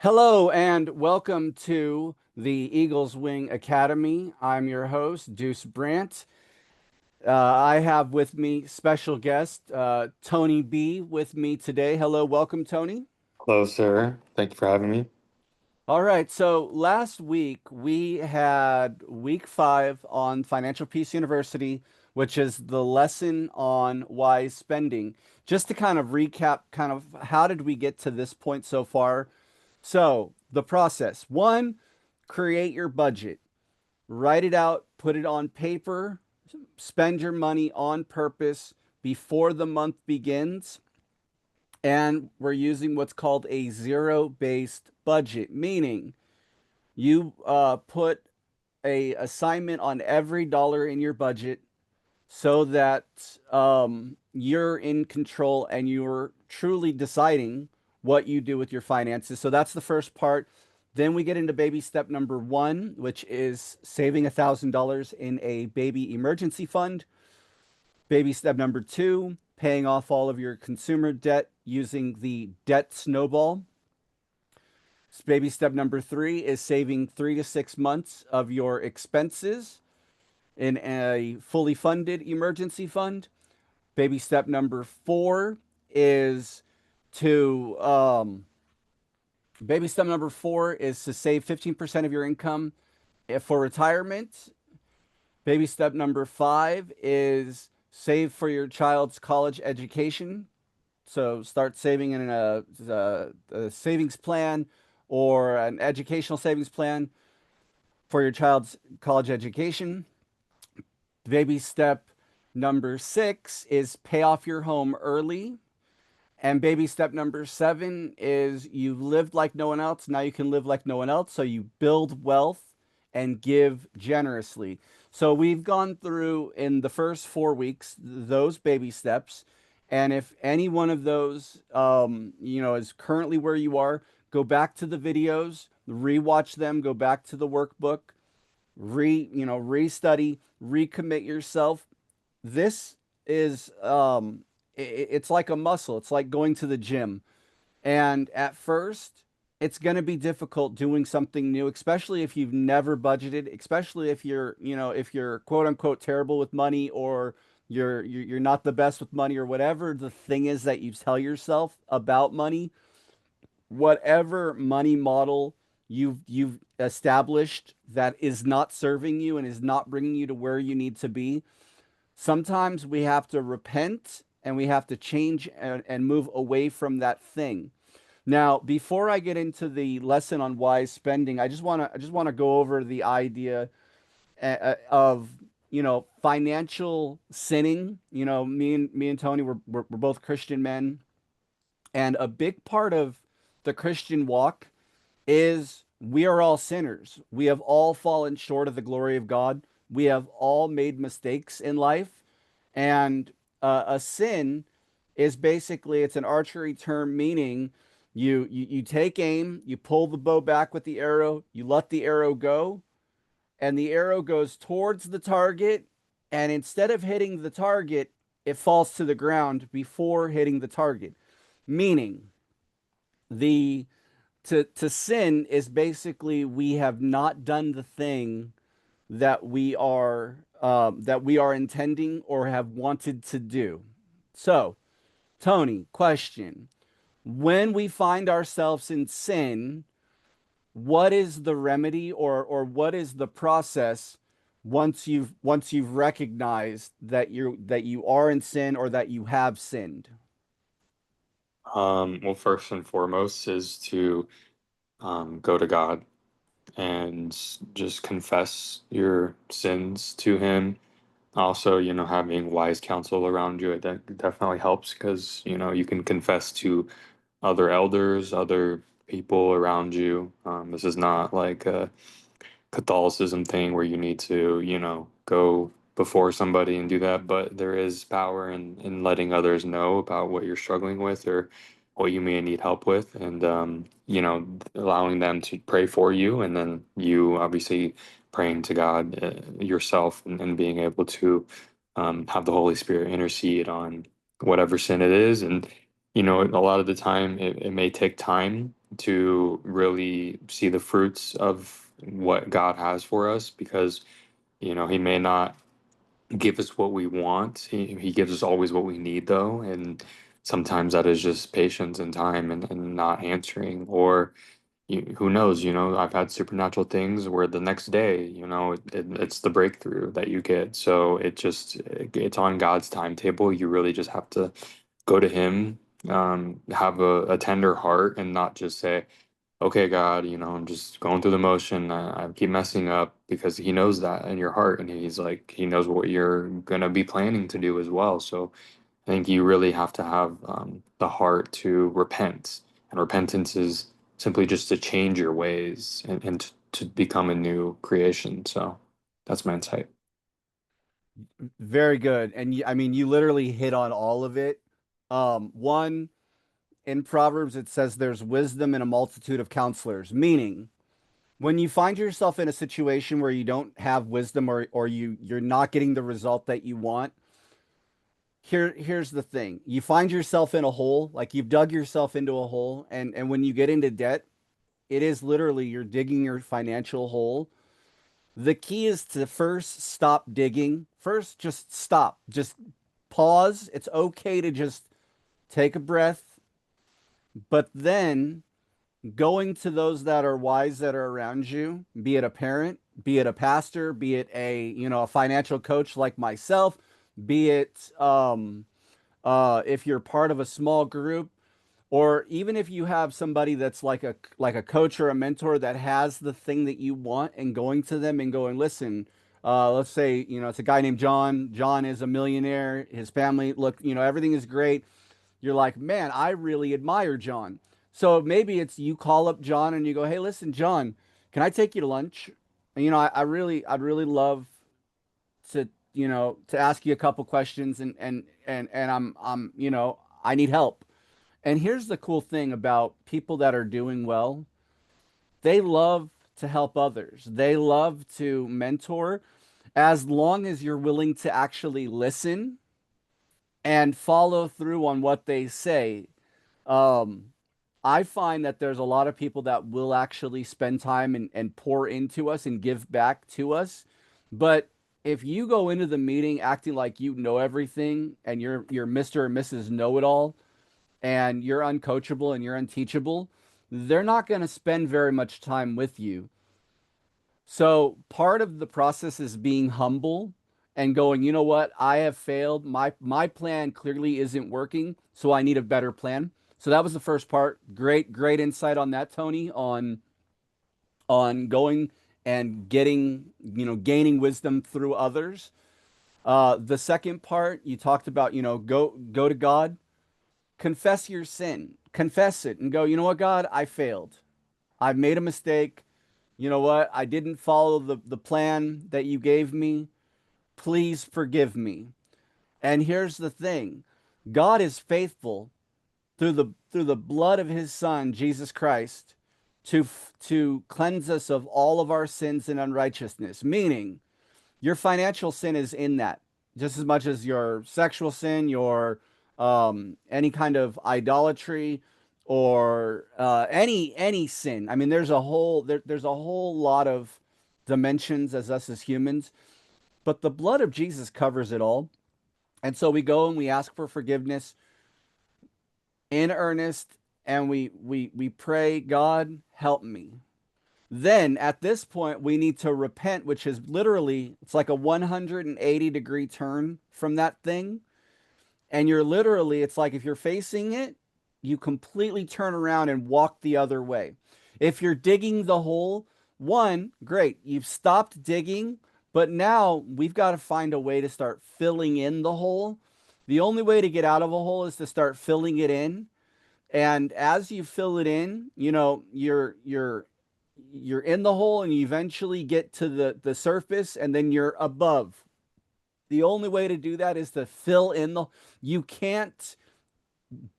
Hello and welcome to the Eagles Wing Academy. I'm your host, Deuce Brandt. I have with me special guest Tony B with me today. Hello, welcome, Tony. Hello, sir. Thank you for having me. All right, so last week we had week 5 on Financial Peace University, which is the lesson on wise spending. Just to kind of recap, kind of how did we get to this point so far? So, the process. One, create your budget. Write it out, put it on paper, spend your money on purpose before the month begins. And we're using what's called a zero-based budget, meaning you put a assignment on every dollar in your budget so that you're in control and you're truly deciding what you do with your finances. So that's the first part. Then we get into baby step number 1, which is saving $1,000 in a baby emergency fund. Baby step number 2, paying off all of your consumer debt using the debt snowball. Baby step number 3 is saving 3 to 6 months of your expenses in a fully funded emergency fund. Baby step number 4 is to baby step number 4 is to save 15% of your income for retirement. Baby step number 5 is save for your child's college education. So start saving in a savings plan or an educational savings plan for your child's college education. Baby step number 6 is pay off your home early. And baby step number 7 is you've lived like no one else. Now you can live like no one else. So you build wealth and give generously. So we've gone through in the first 4 weeks those baby steps. And if any one of those, is currently where you are, go back to the videos, rewatch them, go back to the workbook, restudy, recommit yourself. This is it's like a muscle. It's like going to the gym. And at first, it's going to be difficult doing something new, especially if you've never budgeted, especially if you're quote unquote terrible with money or you're not the best with money or whatever the thing is that you tell yourself about money, whatever money model you've established that is not serving you and is not bringing you to where you need to be. Sometimes we have to repent and we have to change and move away from that thing. Now, before I get into the lesson on wise spending, I just want to go over the idea of financial sinning. Me and Tony we're both Christian men, and a big part of the Christian walk is we are all sinners. We have all fallen short of the glory of God. We have all made mistakes in life. And a sin is basically it's an archery term meaning you take aim, you pull the bow back with the arrow, you let the arrow go, and the arrow goes towards the target, and instead of hitting the target, it falls to the ground before hitting the target. Meaning the to sin is basically we have not done the thing that we are intending or have wanted to do. So, Tony, question. When we find ourselves in sin, what is the remedy or what is the process once you've recognized that you are in sin or that you have sinned? Well, first and foremost is to go to God and just confess your sins to Him. Also, having wise counsel around you, that definitely helps because, you can confess to other elders, other people around you. This is not like a Catholicism thing where you need to, go before somebody and do that, but there is power in letting others know about what you're struggling with or what you may need help with, and allowing them to pray for you, and then you obviously praying to God yourself, and being able to have the Holy Spirit intercede on whatever sin it is, and you know, a lot of the time it may take time to really see the fruits of what God has for us because, you know, He may not give us what we want. He gives us always what we need, though. And sometimes that is just patience and time and not answering. Or who knows, you know, I've had supernatural things where the next day, you know, it's the breakthrough that you get. So it's on God's timetable. You really just have to go to Him, have a tender heart and not just say, okay, God, you know, I'm just going through the motion. I keep messing up because He knows that in your heart, and He's like, He knows what you're gonna be planning to do as well. So I think you really have to have the heart to repent, and repentance is simply just to change your ways and to become a new creation. So that's my insight. Very good. And I mean, you literally hit on all of it. One, in Proverbs, it says there's wisdom in a multitude of counselors, meaning when you find yourself in a situation where you don't have wisdom or you're not getting the result that you want, here's the thing. You find yourself in a hole, like you've dug yourself into a hole, and when you get into debt, it is literally you're digging your financial hole. The key is to first stop digging. First, just stop. Just pause. It's okay to just take a breath, but then going to those that are wise that are around you, be it a parent, be it a pastor, be it a financial coach like myself, be it if you're part of a small group, or even if you have somebody that's like a coach or a mentor that has the thing that you want, and going to them and going, listen, let's say, it's a guy named John. John is a millionaire. His family, look, everything is great. You're like, man, I really admire John. So maybe it's you call up John and you go, hey, listen, John, can I take you to lunch? And, I'd really love to ask you a couple questions, and I need help. And here's the cool thing about people that are doing well. They love to help others. They love to mentor as long as you're willing to actually listen and follow through on what they say. Um, I find that there's a lot of people that will actually spend time and pour into us and give back to us. But if you go into the meeting acting like you know everything and you're Mr. or Mrs. Know It All and you're uncoachable and you're unteachable, they're not going to spend very much time with you. So part of the process is being humble and going, you know what? I have failed. My plan clearly isn't working, so I need a better plan. So that was the first part. Great insight on that, Tony, on going and getting, gaining wisdom through others. The second part, you talked about, go to God, confess your sin, confess it, and go, you know what, God, I failed. I've made a mistake. You know what? I didn't follow the plan that you gave me. Please forgive me. And here's the thing. God is faithful through the blood of his son Jesus Christ to cleanse us of all of our sins and unrighteousness. Meaning, your financial sin is in that just as much as your sexual sin, your any kind of idolatry, or any sin. I mean, there's a whole lot of dimensions as us as humans, but the blood of Jesus covers it all. And so we go and we ask for forgiveness in earnest, and we pray, God, help me. Then at this point, we need to repent, which is literally, it's like a 180-degree turn from that thing. And you're literally, it's like if you're facing it, you completely turn around and walk the other way. If you're digging the hole, one, great, you've stopped digging, but now we've got to find a way to start filling in the hole. The only way to get out of a hole is to start filling it in. And as you fill it in, you're in the hole and you eventually get to the surface, and then you're above. The only way to do that is to fill in the you can't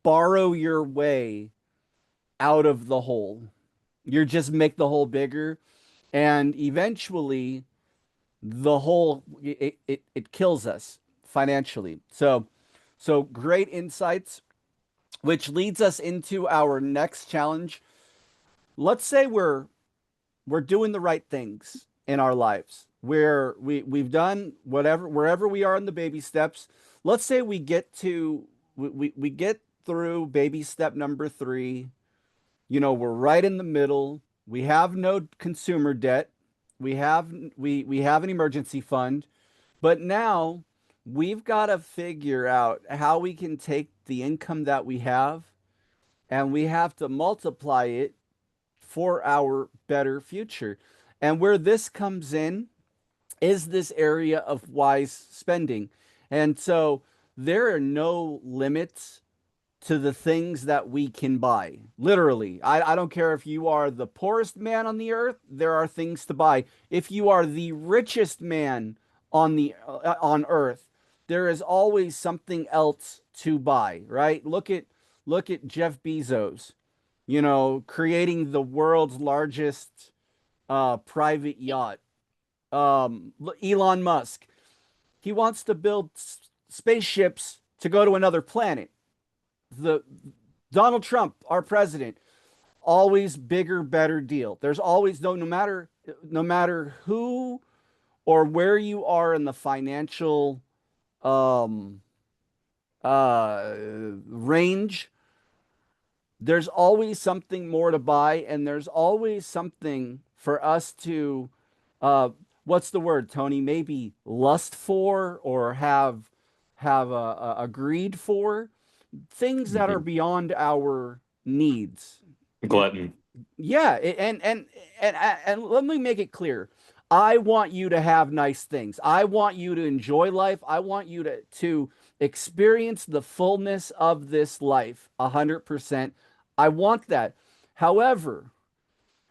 borrow your way out of the hole. You just make the hole bigger, and eventually the hole it kills us financially. So great insights. which leads us into our next challenge. Let's say we're doing the right things in our lives. We've done whatever wherever we are in the baby steps. Let's say we get to we get through baby step number 3. You know, we're right in the middle. We have no consumer debt. We have an emergency fund, but now we've got to figure out how we can take the income that we have and we have to multiply it for our better future. And where this comes in is this area of wise spending. And so there are no limits to the things that we can buy. Literally, I don't care if you are the poorest man on the earth, there are things to buy. If you are the richest man on earth, there is always something else to buy, right? Look at Jeff Bezos, you know, creating the world's largest private yacht. Elon Musk, he wants to build spaceships to go to another planet. The Donald Trump, our president, always bigger, better deal. There's always no matter who or where you are in the financial um range, there's always something more to buy, and there's always something for us to uh what's the word, Tony? Maybe lust for or have a greed for things that are Mhm. beyond our needs. Glutton. Yeah, and let me make it clear. I want you to have nice things. I want you to enjoy life. I want you to experience the fullness of this life 100%. I want that. However,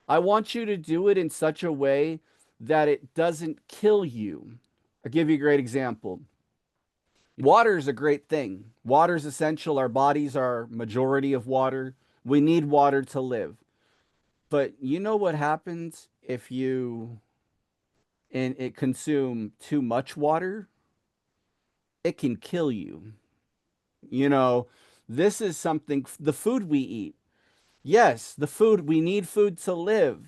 I want you to do it in such a way that it doesn't kill you. I'll give you a great example. Water is a great thing. Water is essential. Our bodies are majority of water. We need water to live. But you know what happens if you and it consume too much water? It can kill you. You know, this is something, the food we eat. Yes, the food, we need food to live.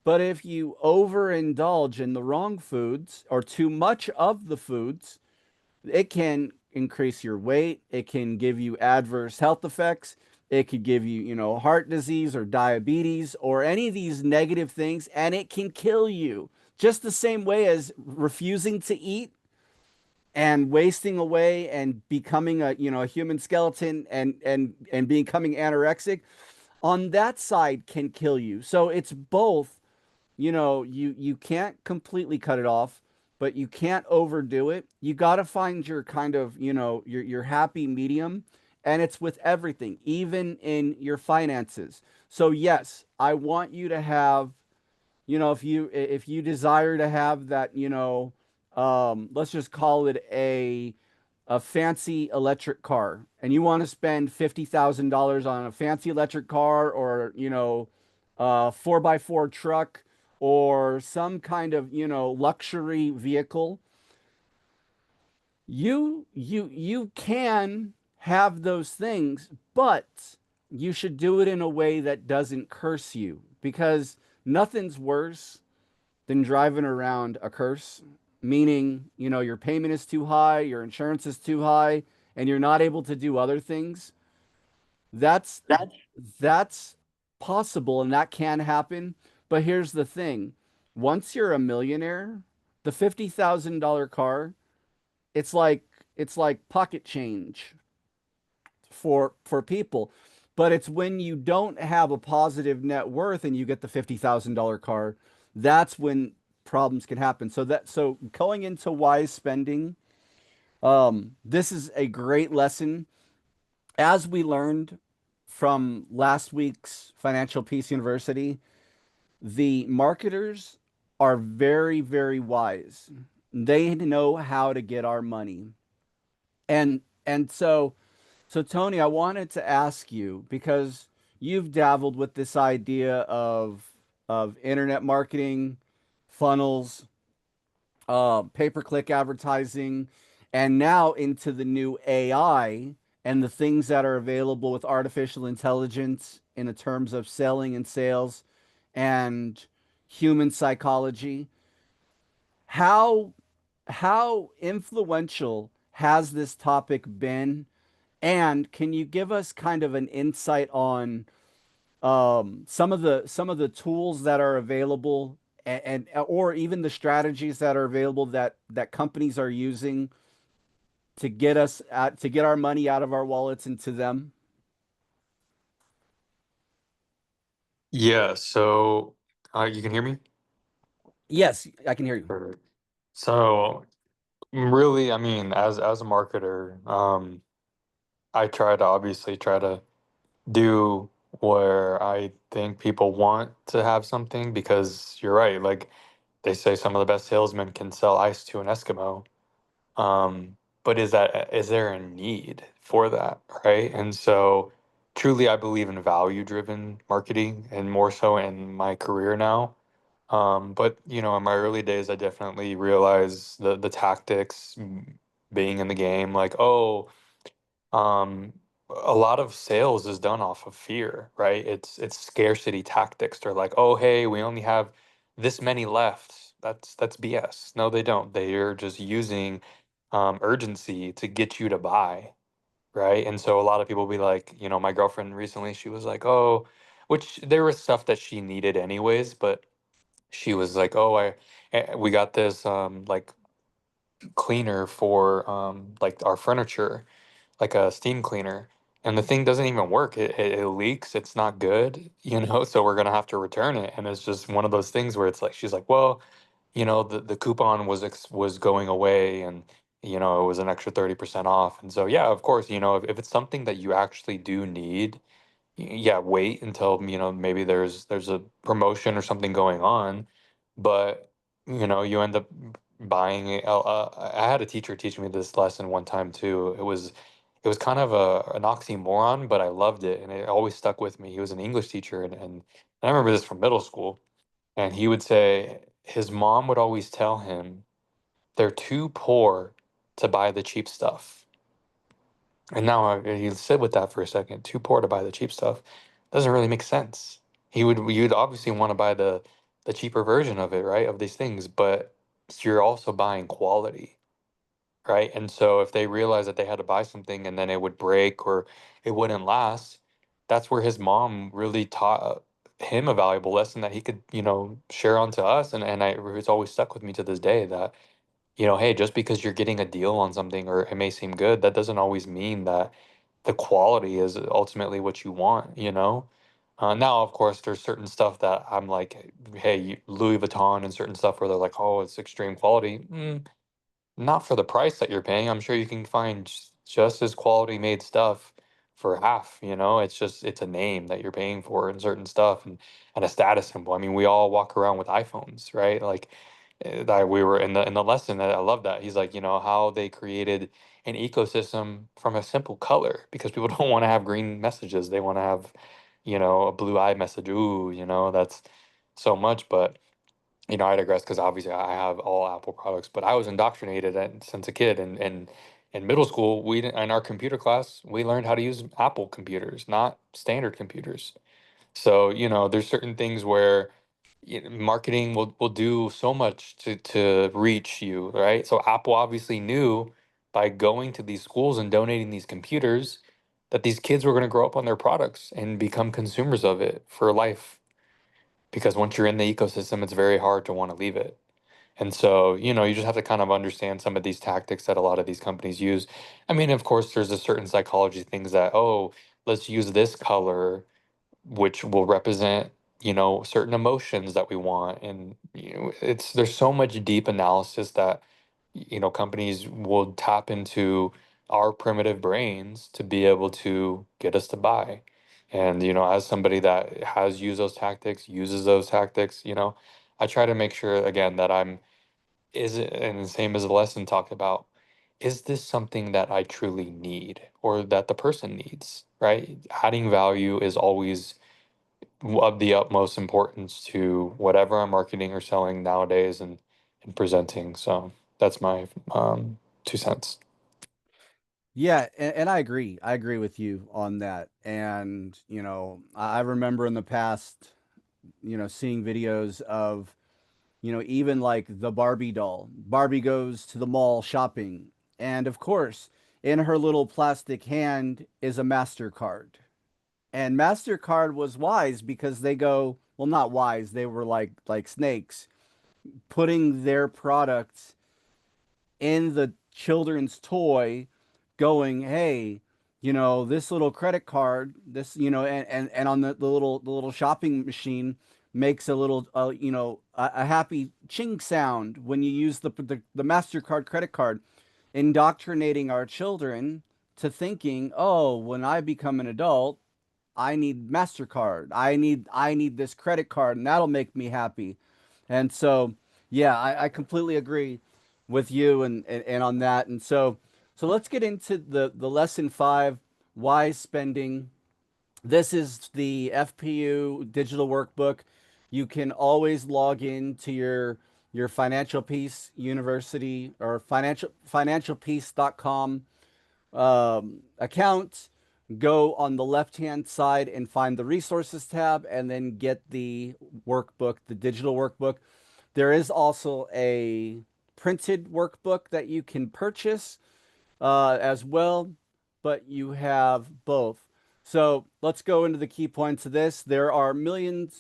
But if you overindulge in the wrong foods or too much of the foods, it can increase your weight. It can give you adverse health effects. It could give you, heart disease or diabetes or any of these negative things, and it can kill you. Just the same way as refusing to eat and wasting away and becoming a human skeleton and becoming anorexic on that side can kill you. So it's both. You can't completely cut it off, but you can't overdo it. You got to find your kind of, your happy medium, and it's with everything, even in your finances. So yes, I want you to have, if you desire to have that, let's just call it a fancy electric car, and you want to spend $50,000 on a fancy electric car, or a 4x4 truck, or some kind of luxury vehicle, you can have those things, but you should do it in a way that doesn't curse you, because nothing's worse than driving around a curse, meaning, your payment is too high, your insurance is too high, and you're not able to do other things. That's that's possible and that can happen. But here's the thing. Once you're a millionaire, the $50,000 car, it's like it's like pocket change for people. But it's when you don't have a positive net worth and you get the $50,000 car, that's when problems can happen. So going into wise spending, this is a great lesson. As we learned from last week's Financial Peace University, the marketers are very, very wise. They know how to get our money. And so Tony, I wanted to ask you, because you've dabbled with this idea of internet marketing, funnels, pay-per-click advertising, and now into the new AI and the things that are available with artificial intelligence in the terms of selling and sales and human psychology. How how influential has this topic been? And can you give us kind of an insight on some of the tools that are available and or even the strategies that are available that companies are using to get us out to get our money out of our wallets into them? Yeah, so you can hear me? Yes, I can hear you. Perfect. So really, I mean, as a marketer, I try to do where I think people want to have something because you're right, like they say some of the best salesmen can sell ice to an Eskimo. But is there a need for that, right? And so truly I believe in value driven marketing and more so in my career now. But you know, in my early days I definitely realized the tactics being in the game, like, oh, um, a lot of sales is done off of fear, right? It's scarcity tactics. They're like, oh, hey, we only have this many left. That's BS. No, they don't. They're just using urgency to get you to buy, right? And so a lot of people be like, you know, my girlfriend recently, she was like, oh, which there was stuff that she needed anyways, but she was like, oh, we got this like cleaner for like our furniture, like a steam cleaner, and the thing doesn't even work. It leaks. It's not good, you know. So we're gonna have to return it, and it's just one of those things where it's like she's like, well, you know, the coupon was going away, and you know it was an extra 30% off, and so yeah, of course, you know, if it's something that you actually do need, yeah, wait until, you know, maybe there's a promotion or something going on, but you know, you end up buying it. I had a teacher teach me this lesson one time too. It was kind of an oxymoron, but I loved it and it always stuck with me. He was an English teacher, and I remember this from middle school, and he would say his mom would always tell him they're too poor to buy the cheap stuff. And now you sit with that for a second. Too poor to buy the cheap stuff doesn't really make sense. You'd obviously want to buy the cheaper version of it, right? Of these things, but you're also buying quality, right? And so if they realized that they had to buy something and then it would break or it wouldn't last, that's where his mom really taught him a valuable lesson that he could, you know, share on to us. It's always stuck with me to this day that, you know, hey, just because you're getting a deal on something or it may seem good, that doesn't always mean that the quality is ultimately what you want, you know? Now, of course, there's certain stuff that I'm like, hey, Louis Vuitton and certain stuff where they're like, oh, it's extreme quality. Not for the price that you're paying. I'm sure you can find just as quality made stuff for half, you know? It's a name that you're paying for and certain stuff and a status symbol. I mean, we all walk around with iPhones, right? Like that we were in the lesson that I love that. He's like, you know, how they created an ecosystem from a simple color because people don't want to have green messages. They want to have, you know, a blue eye message. Ooh, you know, that's so much, but you know, I digress because obviously I have all Apple products, but I was indoctrinated since a kid. And in middle school, in our computer class, we learned how to use Apple computers, not standard computers. So, you know, there's certain things where marketing will do so much to reach you, right? So Apple obviously knew by going to these schools and donating these computers that these kids were going to grow up on their products and become consumers of it for life because once you're in the ecosystem, it's very hard to want to leave it. And so, you know, you just have to kind of understand some of these tactics that a lot of these companies use. I mean, of course, there's a certain psychology things that, oh, let's use this color, which will represent, you know, certain emotions that we want. And, you know, there's so much deep analysis that, you know, companies will tap into our primitive brains to be able to get us to buy. And, you know, as somebody that has used those tactics, uses those tactics, you know, I try to make sure again that is it, and the same as the lesson talked about, is this something that I truly need or that the person needs, right? Adding value is always of the utmost importance to whatever I'm marketing or selling nowadays and presenting. So that's my 2 cents. Yeah, and I agree. I agree with you on that. And, you know, I remember in the past, you know, seeing videos of, you know, even like the Barbie doll. Barbie goes to the mall shopping, and of course, in her little plastic hand is a MasterCard. And MasterCard was wise because they go, well, not wise, they were like snakes, putting their products in the children's toy, going, hey, you know, this little credit card, this, you know, and on the little shopping machine makes a little, you know, a happy ching sound when you use the MasterCard credit card, indoctrinating our children to thinking, oh, when I become an adult, I need MasterCard. I need this credit card, and that'll make me happy. And so, yeah, I completely agree with you and on that. And so, so let's get into the lesson five, wise spending. This is the FPU digital workbook. You can always log in to your Financial Peace University or financialpeace.com account, go on the left hand side and find the resources tab, and then get the workbook, the digital workbook. There is also a printed workbook that you can purchase as well, but you have both. So let's go into the key points of this. There are a million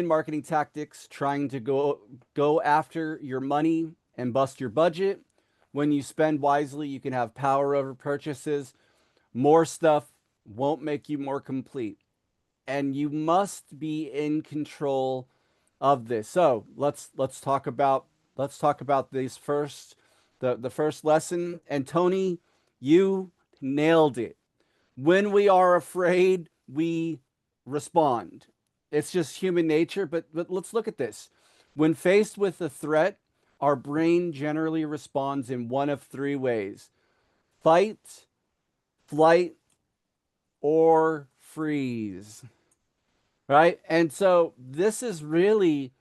marketing tactics trying to go after your money and bust your budget. When you spend wisely, you can have power over purchases. More stuff won't make you more complete, and you must be in control of this. So let's talk about these first the first lesson. And Tony, you nailed it. When we are afraid, we respond. It's just human nature. But let's look at this. When faced with a threat, our brain generally responds in one of three ways: fight, flight, or freeze. Right? And so this is really,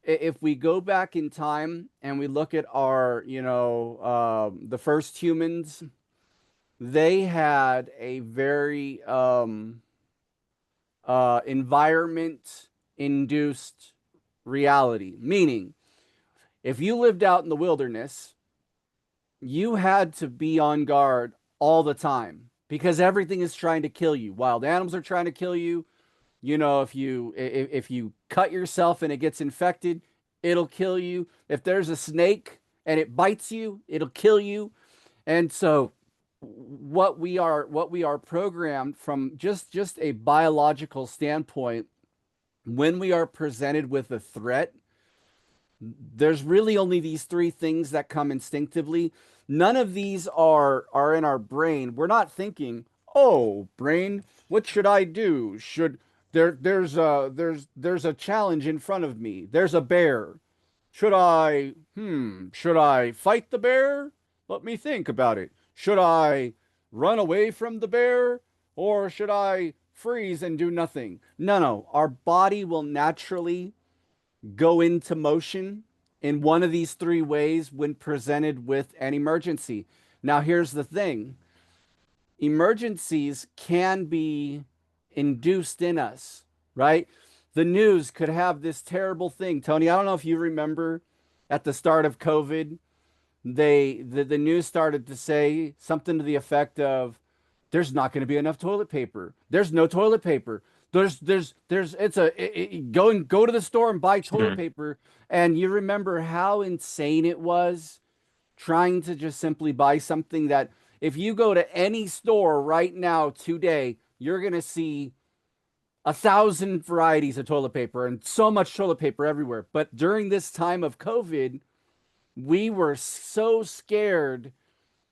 if we go back in time and we look at our, you know, the first humans, they had a very environment induced reality. Meaning, if you lived out in the wilderness, you had to be on guard all the time because everything is trying to kill you. Wild animals are trying to kill you. You know, if you cut yourself and it gets infected, it'll kill you. If there's a snake and it bites you, it'll kill you. And so what we are programmed from just a biological standpoint, when we are presented with a threat, there's really only these three things that come instinctively. None of these are in our brain. We're not thinking, "Oh, brain, what should I do? Should there's a challenge in front of me. There's a bear. Should I fight the bear? Let me think about it. Should I run away from the bear or should I freeze and do nothing?" No, no. Our body will naturally go into motion in one of these three ways when presented with an emergency. Now, here's the thing: emergencies can be induced in us, right? The news could have this terrible thing. Tony, I don't know if you remember at the start of COVID, the news started to say something to the effect of, there's not going to be enough toilet paper. There's no toilet paper. It's go to the store and buy toilet Mhm. paper. And you remember how insane it was trying to just simply buy something that, if you go to any store right now today, you're going to see 1,000 varieties of toilet paper and so much toilet paper everywhere. But during this time of COVID, we were so scared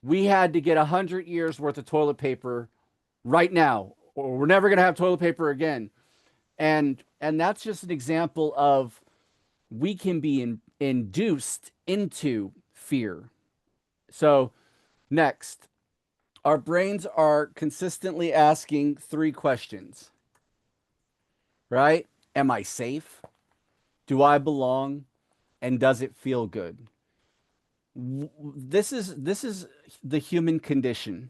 we had to get 100 years worth of toilet paper right now, or we're never going to have toilet paper again. And that's just an example of, we can be induced into fear. So next, our brains are consistently asking three questions, right? Am I safe? Do I belong? And does it feel good? This is the human condition.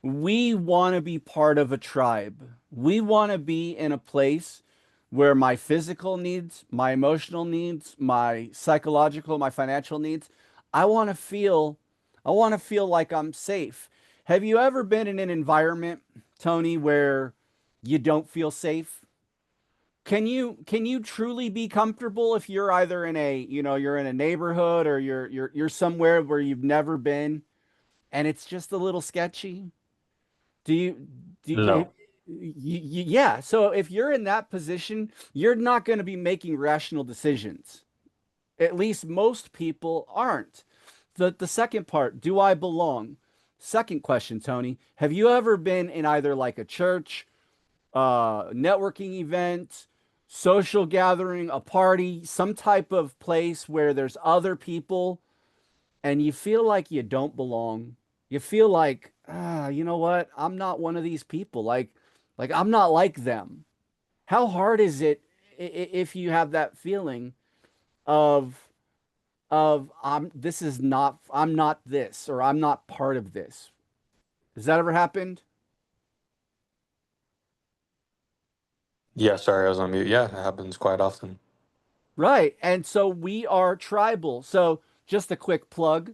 We want to be part of a tribe. We want to be in a place where my physical needs, my emotional needs, my psychological, my financial needs, I want to feel I want to feel like I'm safe. Have you ever been in an environment, Tony, where you don't feel safe? Can you truly be comfortable if you're either in a, you're in a neighborhood or you're somewhere where you've never been and it's just a little sketchy? Do you, No. yeah. So if you're in that position, you're not going to be making rational decisions. At least most people aren't. The second part, do I belong? Second question, Tony. Have you ever been in either like a church, networking event, social gathering, a party, some type of place where there's other people and you feel like you don't belong. You feel like, you know what? I'm not one of these people. Like I'm not like them. How hard is it if you have that feeling of I'm not this or I'm not part of this? Has that ever happened? Yeah, sorry, I was on mute. Yeah, it happens quite often. Right. And so we are tribal. So just a quick plug.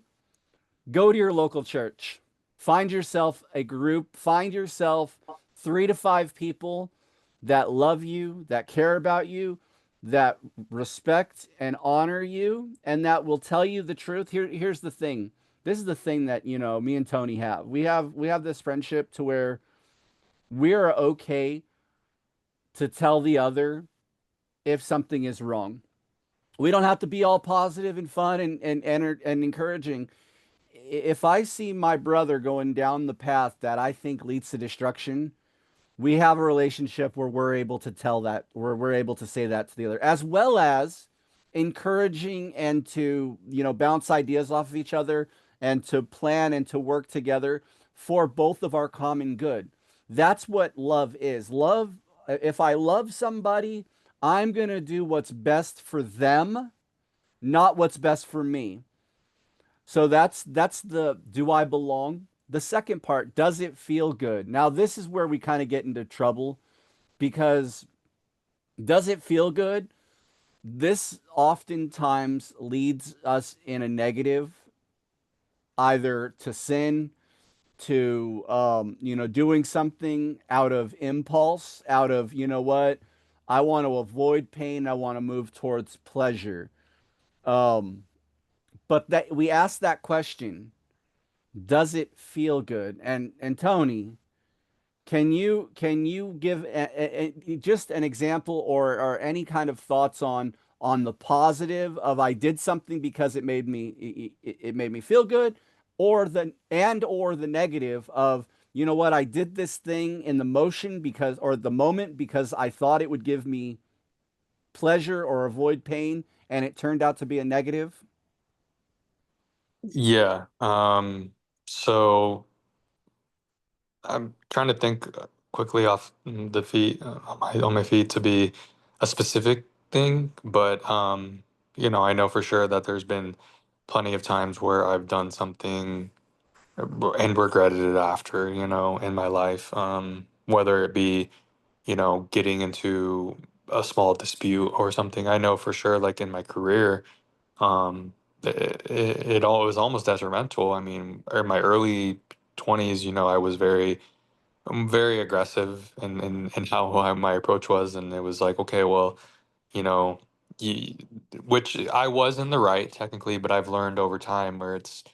Go to your local church. Find yourself a group, find yourself 3 to 5 people that love you, that care about you, that respect and honor you, and that will tell you the truth. Here's the thing. This is the thing that, me and Tony have. We have this friendship to where we are okay to tell the other if something is wrong. We don't have to be all positive and fun and encouraging. If I see my brother going down the path that I think leads to destruction, we have a relationship where we're able to tell that, where we're able to say that to the other, as well as encouraging and to, bounce ideas off of each other and to plan and to work together for both of our common good. That's what love is. Love, if I love somebody, I'm going to do what's best for them, not what's best for me. So that's the do I belong? The second part, does it feel good? Now this is where we kind of get into trouble because does it feel good? This oftentimes leads us in a negative, either to sin, to doing something out of impulse, out of, I want to avoid pain, I want to move towards pleasure. Um, but that we ask that question, does it feel good? And Tony, can you give just an example or any kind of thoughts on the positive of I did something because it made me feel good, or the negative of, you know what, I did this thing in the motion because or the moment because I thought it would give me pleasure or avoid pain and it turned out to be a negative? Yeah. So I'm trying to think quickly off the feet on my feet to be a specific thing, but I know for sure that there's been plenty of times where I've done something and regretted it after, in my life. Whether it be, getting into a small dispute or something. I know for sure, like in my career, um, it all was almost detrimental. I mean, in my early 20s, I was very aggressive in how my approach was, and it was like, okay, well, you know, you, which I was in the right technically, but I've learned over time where it's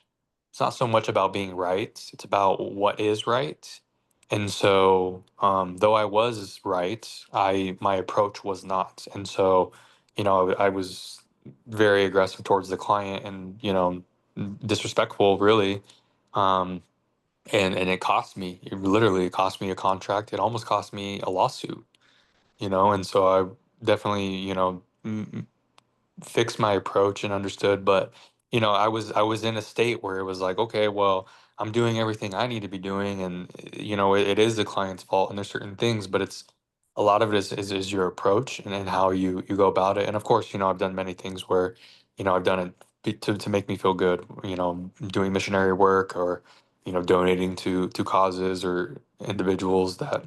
not so much about being right, it's about what is right. And so, though I was right, my approach was not. And so, I was very aggressive towards the client and, disrespectful really. Um, and it cost me, it literally cost me a contract. It almost cost me a lawsuit, and so I definitely, fixed my approach and understood. But I was in a state where it was like, okay, well, I'm doing everything I need to be doing, and it is the client's fault, and there's certain things, but it's a lot of it is your approach and how you go about it. And of course, I've done many things where I've done it to make me feel good, doing missionary work, or donating to causes or individuals that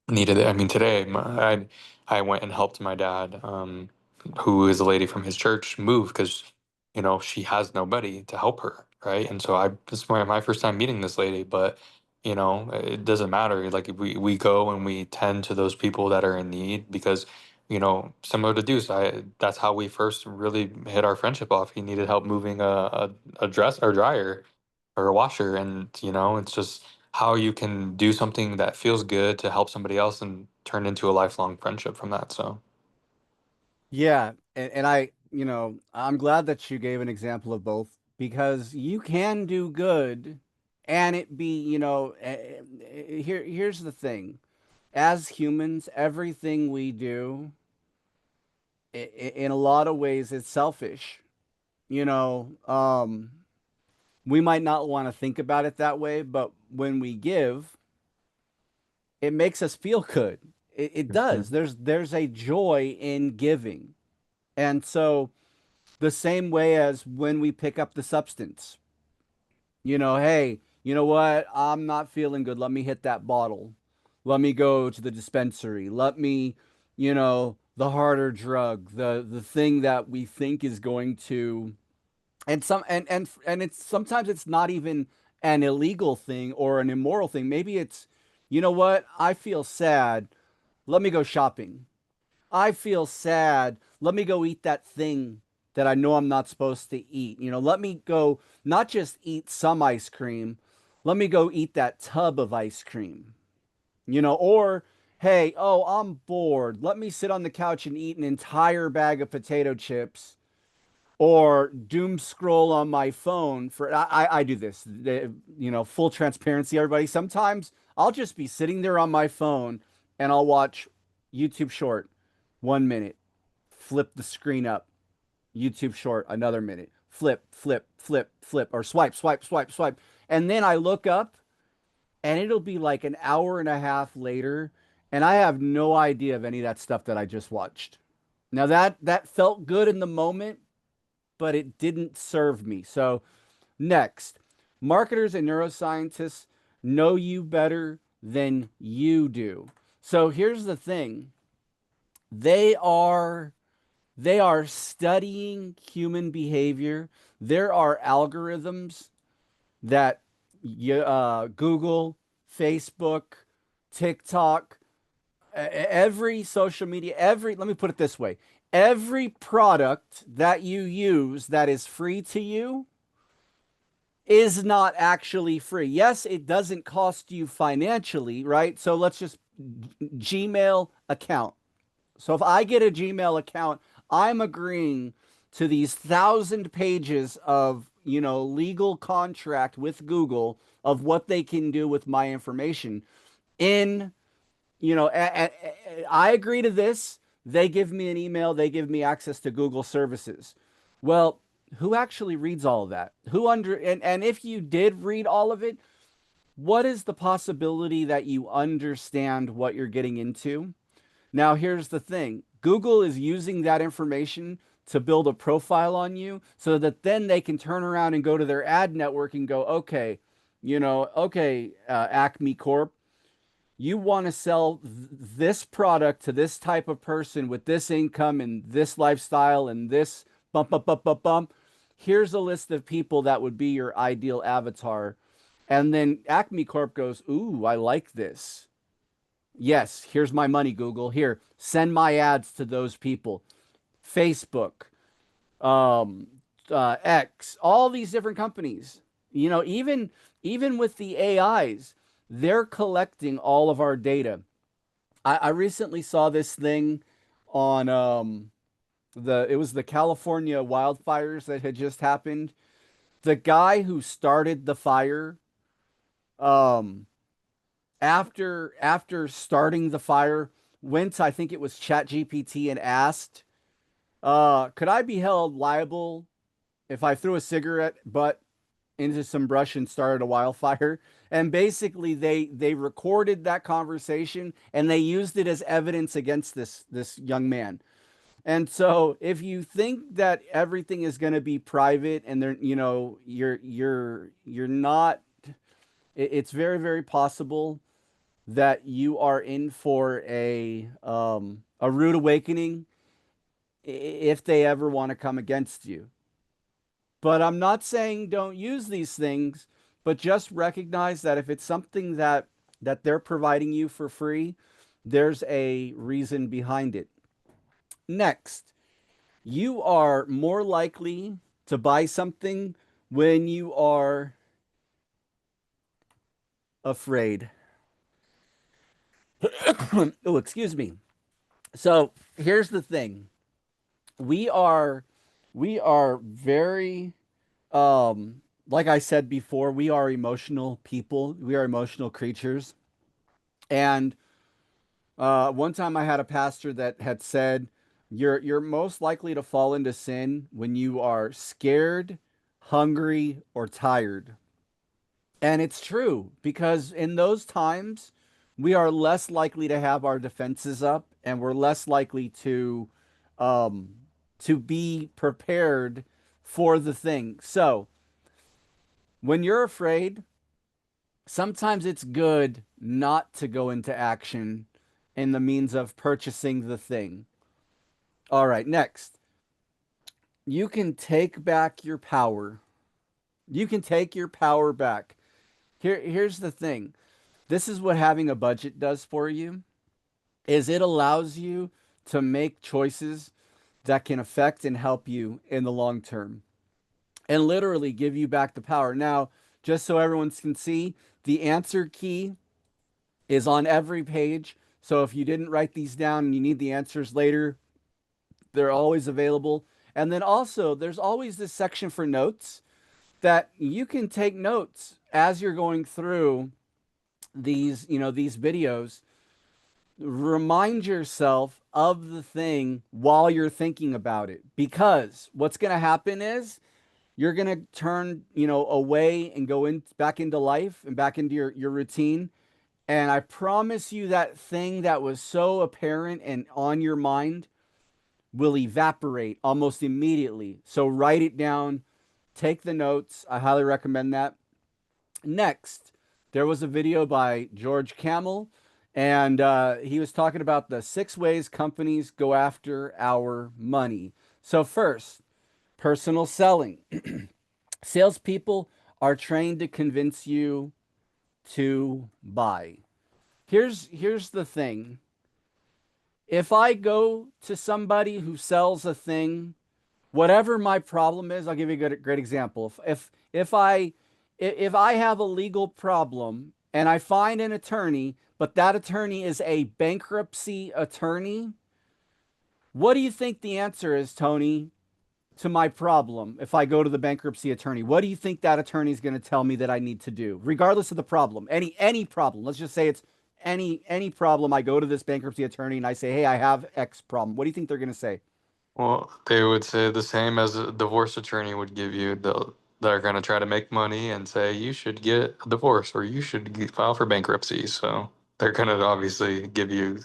needed it. I mean, today I went and helped my dad, who is a lady from his church, move because she has nobody to help her, right? And so this is my first time meeting this lady, but it doesn't matter. Like, we go and we tend to those people that are in need because similar to Deuce, that's how we first really hit our friendship off. He needed help moving a dress or dryer or a washer, and it's just how you can do something that feels good to help somebody else and turn into a lifelong friendship from that. So Yeah, and I'm glad that you gave an example of both because you can do good and it be, here's the thing. As humans, everything we do in a lot of ways is selfish. You know, we might not want to think about it that way, but when we give, it makes us feel good. It Mhm. does. There's a joy in giving. And so the same way as when we pick up the substance, hey, you know what? I'm not feeling good. Let me hit that bottle. Let me go to the dispensary. Let me, the harder drug, the thing that we think is going to, and it's sometimes it's not even an illegal thing or an immoral thing. Maybe it's, you know what? I feel sad. Let me go shopping. I feel sad. Let me go eat that thing that I know I'm not supposed to eat. Let me go not just eat some ice cream, let me go eat that tub of ice cream. Or hey, oh, I'm bored. Let me sit on the couch and eat an entire bag of potato chips or doom scroll on my phone for I do this. Full transparency, everybody. Sometimes I'll just be sitting there on my phone and I'll watch YouTube short, 1 minute, flip the screen up, YouTube short, another minute, flip, flip, flip, flip, or swipe, swipe, swipe, swipe. And then I look up and it'll be like an hour and a half later, and I have no idea of any of that stuff that I just watched. Now that felt good in the moment, but it didn't serve me. So, next, marketers and neuroscientists know you better than you do. So, here's the thing. They are they are studying human behavior. There are algorithms that Google, Facebook, TikTok, every social media, let me put it this way, every product that you use that is free to you is not actually free. Yes, it doesn't cost you financially, right? So let's just Gmail account. So if I get a Gmail account, I'm agreeing to these 1,000 pages of, legal contract with Google of what they can do with my information in I agree to this. They give me an email, they give me access to Google services. Well, who actually reads all of that? And if you did read all of it, what is the possibility that you understand what you're getting into? Now, here's the thing. Google is using that information to build a profile on you so that then they can turn around and go to their ad network and go, okay, okay, Acme Corp, you want to sell this product to this type of person with this income and this lifestyle and this bump, bump, bump, bump, bump. Here's a list of people that would be your ideal avatar. And then Acme Corp goes, ooh, I like this. Yes, here's my money, Google. Here, send my ads to those people. Facebook, um, X, all these different companies. Even with the AIs, they're collecting all of our data. I recently saw this thing on it was the California wildfires that had just happened. The guy who started the fire, um, after starting the fire, went, I think it was ChatGPT, and asked, could I be held liable if I threw a cigarette butt into some brush and started a wildfire? And basically they recorded that conversation and they used it as evidence against this young man. And so if you think that everything is going to be private and they're, you're not, it's very, very possible that you are in for a rude awakening if they ever want to come against you. But I'm not saying don't use these things, but just recognize that if it's something that they're providing you for free, there's a reason behind it. Next, you are more likely to buy something when you are afraid. Oh, excuse me. So, here's the thing. We are we are very like I said before, we are emotional people. We are emotional creatures. And one time I had a pastor that had said, you're most likely to fall into sin when you are scared, hungry, or tired. And it's true because in those times, we are less likely to have our defenses up and we're less likely um, to be prepared for the thing. So when you're afraid, sometimes it's good not to go into action in the means of purchasing the thing. All right, next. You can take back your power. You can take your power back. Here's the thing. This is what having a budget does for you is it allows you to make choices that can affect and help you in the long term and literally give you back the power. Now, just so everyone can see, the answer key is on every page. So if you didn't write these down and you need the answers later, they're always available. And then also, there's always this section for notes that you can take notes as you're going through these videos. Remind yourself of the thing while you're thinking about it because what's going to happen is you're going to turn, away and go in back into life and back into your routine. And I promise you that thing that was so apparent and on your mind will evaporate almost immediately. So write it down, take the notes. I highly recommend that. Next, there was a video by George Camel, and he was talking about the 6 ways companies go after our money. So, first, personal selling. Salespeople are trained to convince you to buy. Here's the thing. If I go to somebody who sells a thing, whatever my problem is, I'll give you a great example. If I have a legal problem and I find an attorney, but that attorney is a bankruptcy attorney, what do you think the answer is, Tony, to my problem if I go to the bankruptcy attorney? What do you think that attorney is going to tell me that I need to do, regardless of the problem? Any problem. Let's just say it's any problem. I go to this bankruptcy attorney and I say, "Hey, I have X problem." What do you think they're going to say? Well, they would say the same as a divorce attorney would give you. They're going to try to make money and say you should get a divorce or you should file for bankruptcy. So they're going to obviously give you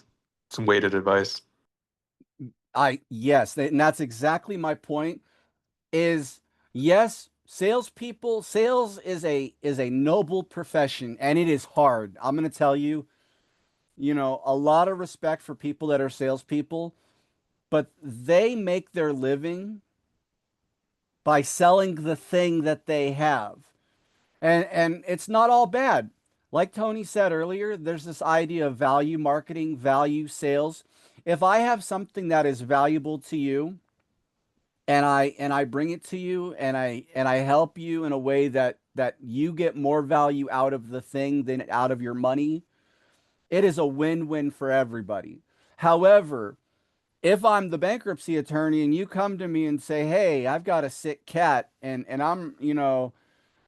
some weighted advice. I yes, and that's exactly my point. Is yes, sales is a noble profession and it is hard. I'm gonna tell you, a lot of respect for people that are salespeople, but they make their living by selling the thing that they have. And it's not all bad. Like Tony said earlier, there's this idea of value marketing, value sales. If I have something that is valuable to you, and I bring it to you and I help you in a way that you get more value out of the thing than out of your money, it is a win-win for everybody. However, if I'm the bankruptcy attorney and you come to me and say, "Hey, I've got a sick cat and I'm,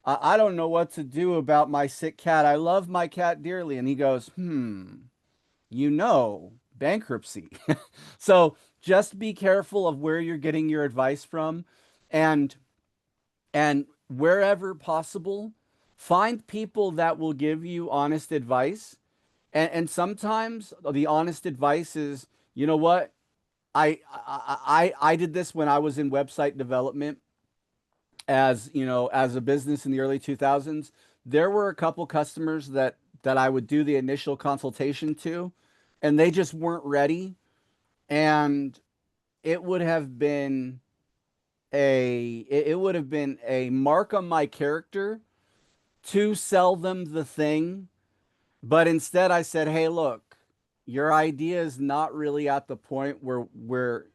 I don't know what to do about my sick cat. I love my cat dearly." And he goes, bankruptcy. So just be careful of where you're getting your advice from and and wherever possible, find people that will give you honest advice. And sometimes the honest advice is, you know what? I did this when I was in website development as, you know, as a business in the early 2000s. There were a couple customers that I would do the initial consultation to, and they just weren't ready. And it would have been it would have been a mark on my character to sell them the thing, but instead I said, "Hey, look, your idea is not really at the point where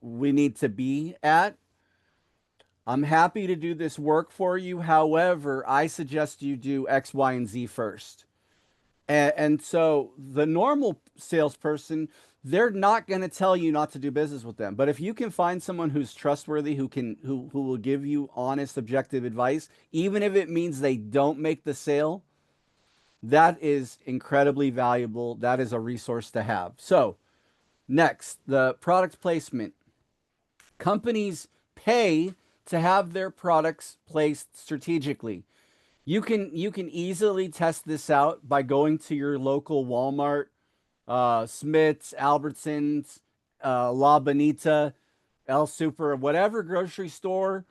we need to be at. I'm happy to do this work for you. However, I suggest you do X, Y, and Z first." And so the normal salesperson, they're not going to tell you not to do business with them. But if you can find someone who's trustworthy, who will give you honest, objective advice, even if it means they don't make the sale, that is incredibly valuable. That is a resource to have. So, next, the product placement. Companies pay to have their products placed strategically. You can easily test this out by going to your local Walmart, Smith's, Albertsons, La Bonita, El Super, whatever grocery store,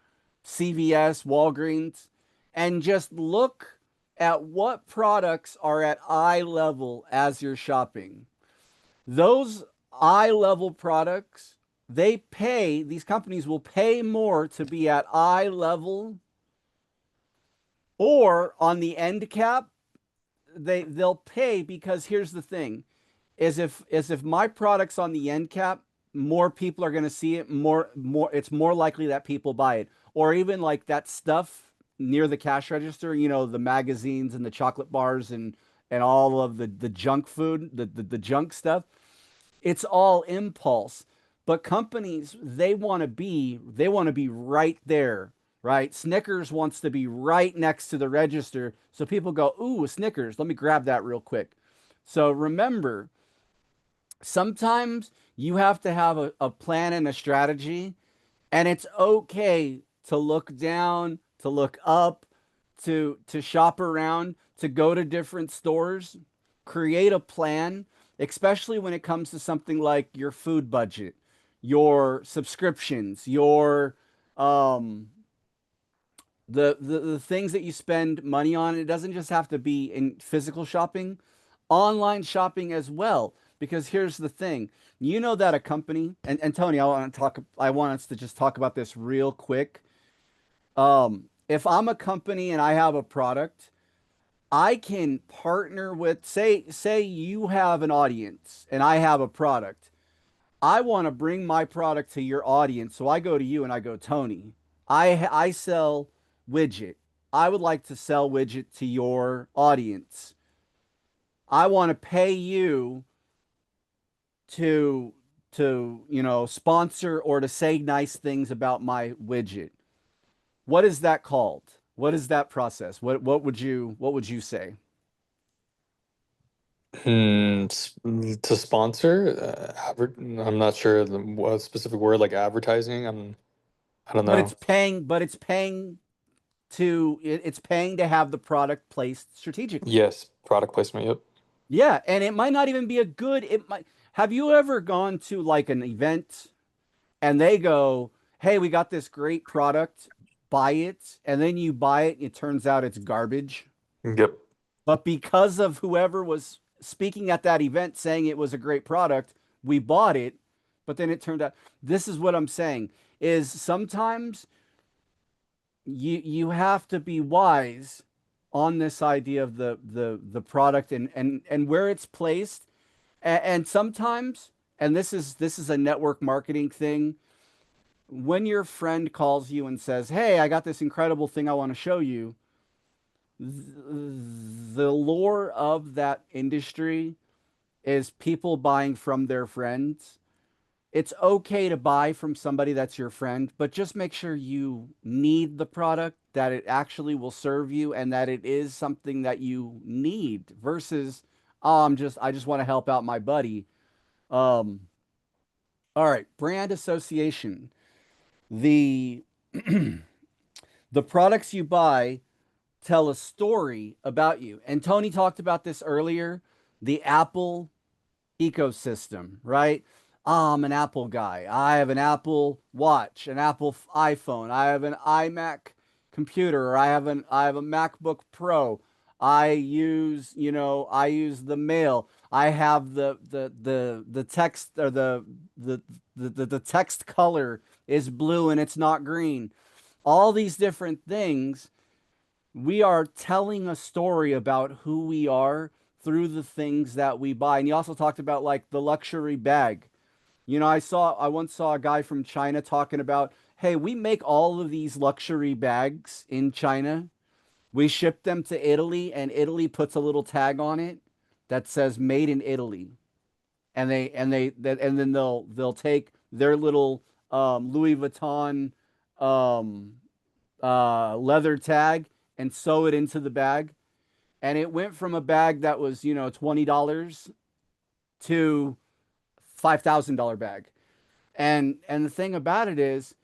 CVS, Walgreens, and just look at what products are at eye level as you're shopping. Those eye level products, these companies will pay more to be at eye level or on the end cap. They'll pay because here's the thing is if my product's on the end cap, more people are going to see it, more it's more likely that people buy it. Or even like that stuff near the cash register, you know, the magazines and the chocolate bars and all of the junk food, the junk stuff. It's all impulse. But companies, they want to be right there, right? Snickers wants to be right next to the register. So people go, "Ooh, a Snickers. Let me grab that real quick." So remember, sometimes you have to have a plan and a strategy, and it's okay to look down, to look up, to shop around, to go to different stores, create a plan, especially when it comes to something like your food budget, your subscriptions, your um the things that you spend money on. It doesn't just have to be in physical shopping, online shopping as well. Because here's the thing, you know that a company, and Tony, I want us to just talk about this real quick. If I'm a company and I have a product, I can partner with, say you have an audience and I have a product. I want to bring my product to your audience. So I go to you and I go, "Tony, I sell widget. I would like to sell widget to your audience. I want to pay you to sponsor or to say nice things about my widget." What is that called? What is that process? What would you say? To sponsor, I'm not sure what specific word like advertising. I don't But it's know. paying, it's paying to have the product placed strategically. Yes, product placement. Yep. Yeah, and it might not even be a good, it might have you ever gone to like an event and they go, "Hey, we got this great product, buy it," and then you buy it, it turns out it's garbage. Yep. But because of whoever was speaking at that event saying it was a great product, we bought it, but then it turned out, this is what I'm saying, is sometimes you have to be wise on this idea of the product and where it's placed. And sometimes, and this is a network marketing thing, when your friend calls you and says, "Hey, I got this incredible thing I want to show you," the lore of that industry is people buying from their friends. It's okay to buy from somebody that's your friend, but just make sure you need the product, that it actually will serve you, and that it is something that you need versus, "Oh, I just want to help out my buddy." Um, all right, brand association. The the products you buy tell a story about you. And Tony talked about this earlier, the Apple ecosystem, right? I'm an Apple guy. I have an Apple Watch, an Apple iPhone. I have an iMac computer, or I have a MacBook Pro. I use the mail. I have the text or the the text color is blue and it's not green. All these different things, we are telling a story about who we are through the things that we buy. And you also talked about like the luxury bag. I once saw a guy from China talking about, hey, we make all of these luxury bags in China. We ship them to Italy, and Italy puts a little tag on it that says "Made in Italy," and then they'll take their little Louis Vuitton um, leather tag and sew it into the bag. And it went from a bag that was $20 to $5,000 bag. And the thing about it is,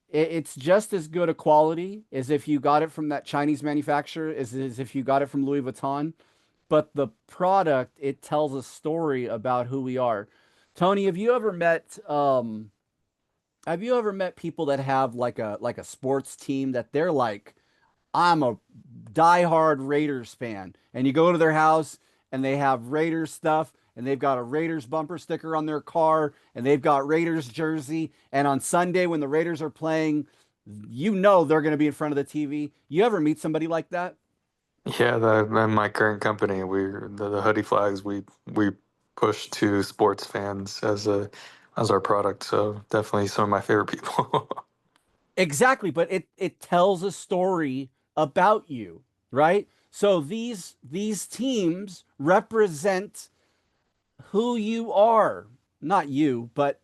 it's just as good a quality as if you got it from that Chinese manufacturer as if you got it from Louis Vuitton. But the product, it tells a story about who we are. Tony, have you ever met people that have like a sports team that they're like, I'm a diehard Raiders fan. And you go to their house and they have Raiders stuff and they've got a Raiders bumper sticker on their car and they've got Raiders jersey. And on Sunday when the Raiders are playing, they're going to be in front of the TV. You ever meet somebody like that? Yeah, in my current company, the hoodie flags we push to sports fans as our product. So definitely some of my favorite people. Exactly, but it tells a story about you, right? So these teams represent who you are, not you, but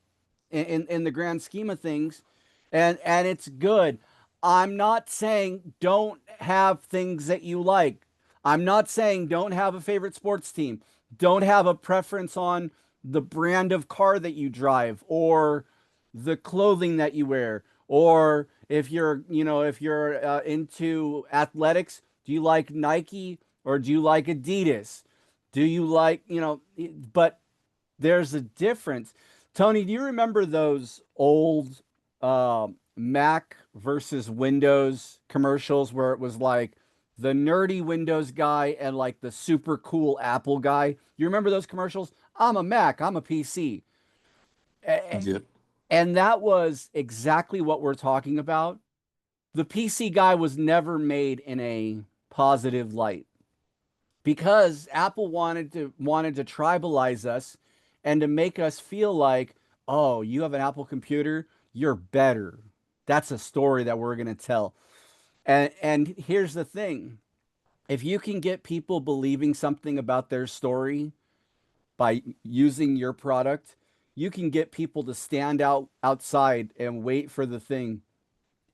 in the grand scheme of things, and it's good. I'm not saying don't have things that you like. I'm not saying don't have a favorite sports team. Don't have a preference on the brand of car that you drive or the clothing that you wear, or if you're into athletics, do you like Nike or do you like Adidas? Do you like, but there's a difference. Tony, do you remember those old Mac versus Windows commercials where it was like the nerdy Windows guy and like the super cool Apple guy? You remember those commercials? I'm a Mac, I'm a PC. Yeah. And that was exactly what we're talking about. The PC guy was never made in a positive light because Apple wanted to tribalize us and to make us feel like, oh, you have an Apple computer, you're better. That's a story that we're going to tell. And here's the thing. If you can get people believing something about their story by using your product, you can get people to stand outside and wait for the thing.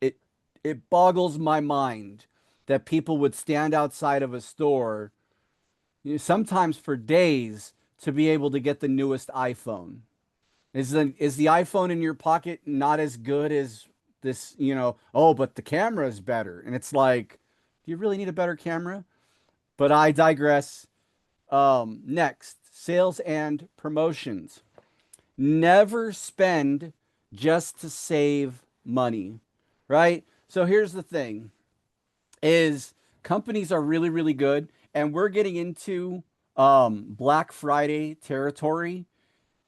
It it boggles my mind that people would stand outside of a store, sometimes for days, to be able to get the newest iPhone. Is the iPhone in your pocket not as good as this, oh, but the camera is better. And it's like, do you really need a better camera? But I digress. Next, sales and promotions. Never spend just to save money, right? So here's the thing is companies are really, really good, and we're getting into Black Friday territory.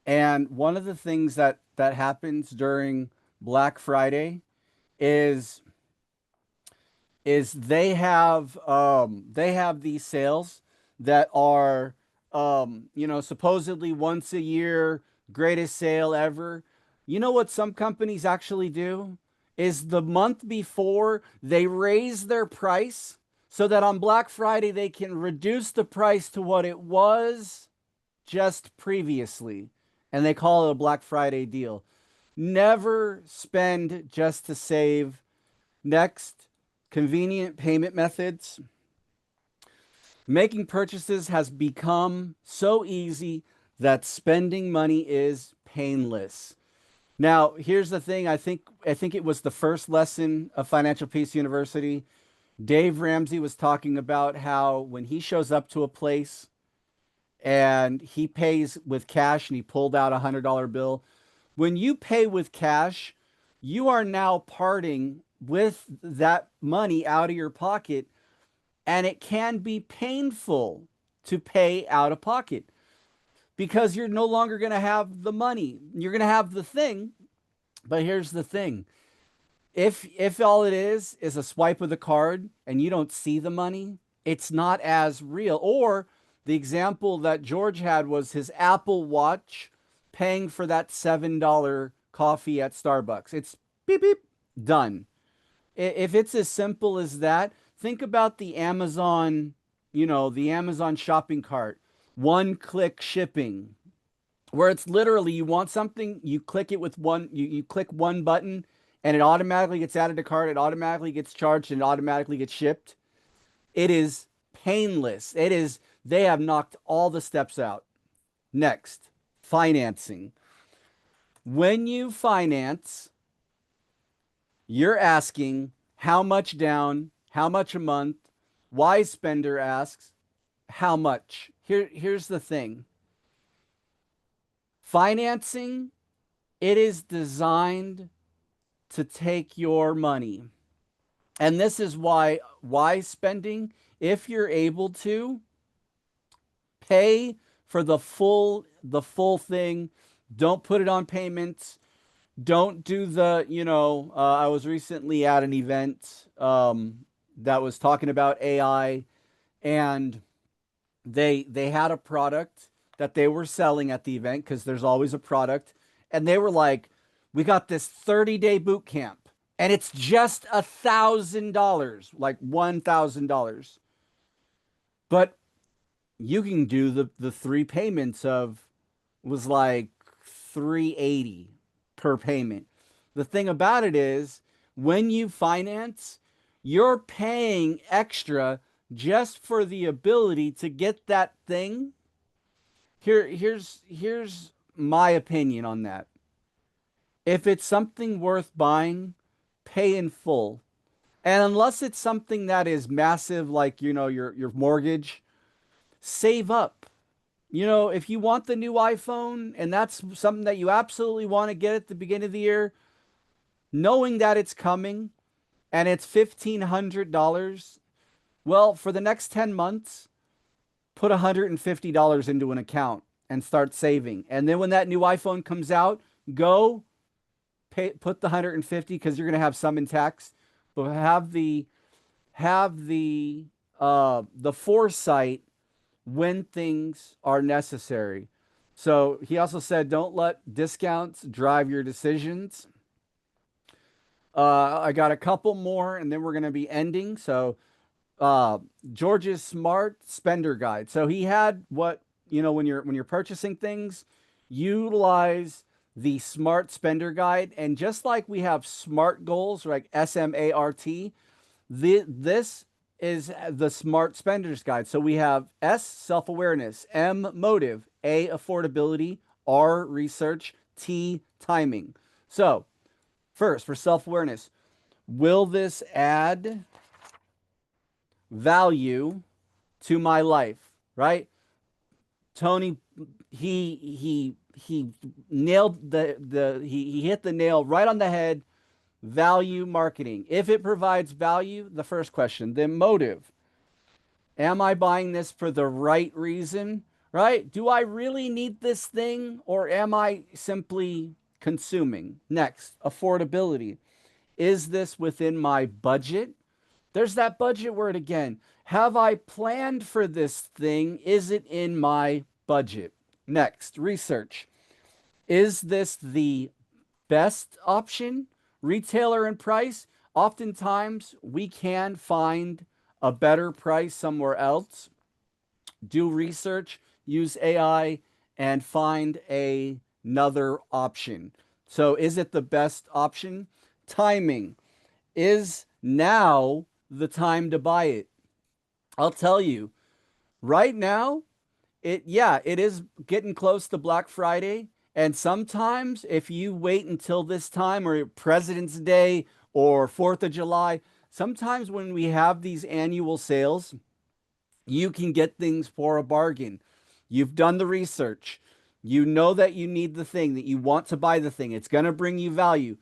And one of the things that happens during Black Friday is they have these sales that are supposedly once a year, greatest sale ever. You know what some companies actually do is the month before they raise their price so that on Black Friday they can reduce the price to what it was just previously, and they call it a Black Friday deal. Never spend just to save. Next, convenient payment methods. Making purchases has become so easy that spending money is painless. Now, here's the thing. I think it was the first lesson of Financial Peace University. Dave Ramsey was talking about how when he shows up to a place and he pays with cash and he pulled out $100 bill. When you pay with cash, you are now parting with that money out of your pocket, and it can be painful to pay out of pocket because you're no longer going to have the money. You're going to have the thing, but here's the thing. If all it is a swipe of the card and you don't see the money, it's not as real. Or the example that George had was his Apple Watch paying for that $7 coffee at Starbucks. It's beep beep done. If it's as simple as that, think about the Amazon, the Amazon shopping cart, one click shipping, where it's literally you want something, you click it with you click one button and it automatically gets added to cart, it automatically gets charged, and it automatically gets shipped. It is painless. They have knocked all the steps out. Next, financing. When you finance, you're asking how much down, how much a month. Wise spender asks how much. Here's the thing. Financing, it is designed to take your money. And this is why spending, if you're able to pay for the full thing, don't put it on payments. Don't do I was recently at an event that was talking about AI, and they had a product that they were selling at the event because there's always a product, and they were like, we got this 30-day boot camp and it's just $1,000, like $1,000, but you can do the three payments of, was like 380 per payment. The thing about it is, when you finance, you're paying extra just for the ability to get that thing. Here's my opinion on that. If it's something worth buying, pay in full. And unless it's something that is massive, like your mortgage, save up. If you want the new iPhone and that's something that you absolutely want to get at the beginning of the year, knowing that it's coming and it's $1,500, well, for the next 10 months, put $150 into an account and start saving. And then when that new iPhone comes out, go put the 150 because you're going to have some in tax, but have the foresight when things are necessary. So he also said, don't let discounts drive your decisions. I got a couple more and then we're going to be ending. So, uh, George's smart spender guide. So he had what, when you're purchasing things, utilize the smart spender guide. And just like we have smart goals, like SMART, this is the smart spenders guide. So we have S, self-awareness, M, motive, A, affordability, R, research, T, timing. So first, for self-awareness, will this add value to my life? Right? Tony, he nailed he hit the nail right on the head. Value marketing. If it provides value, the first question. Then motive. Am I buying this for the right reason? Right? Do I really need this thing, or am I simply consuming? Next, affordability. Is this within my budget? There's that budget word again. Have I planned for this thing? Is it in my budget? Next, research. Is this the best option? Retailer and price. Oftentimes, we can find a better price somewhere else. Do research, use AI, and find another option. So, is it the best option? Timing. Is now the time to buy it? I'll tell you, right now, it is getting close to Black Friday. And sometimes if you wait until this time, or President's Day or 4th of July, sometimes when we have these annual sales, you can get things for a bargain. You've done the research. You know that you need the thing, that you want to buy the thing. It's going to bring you value.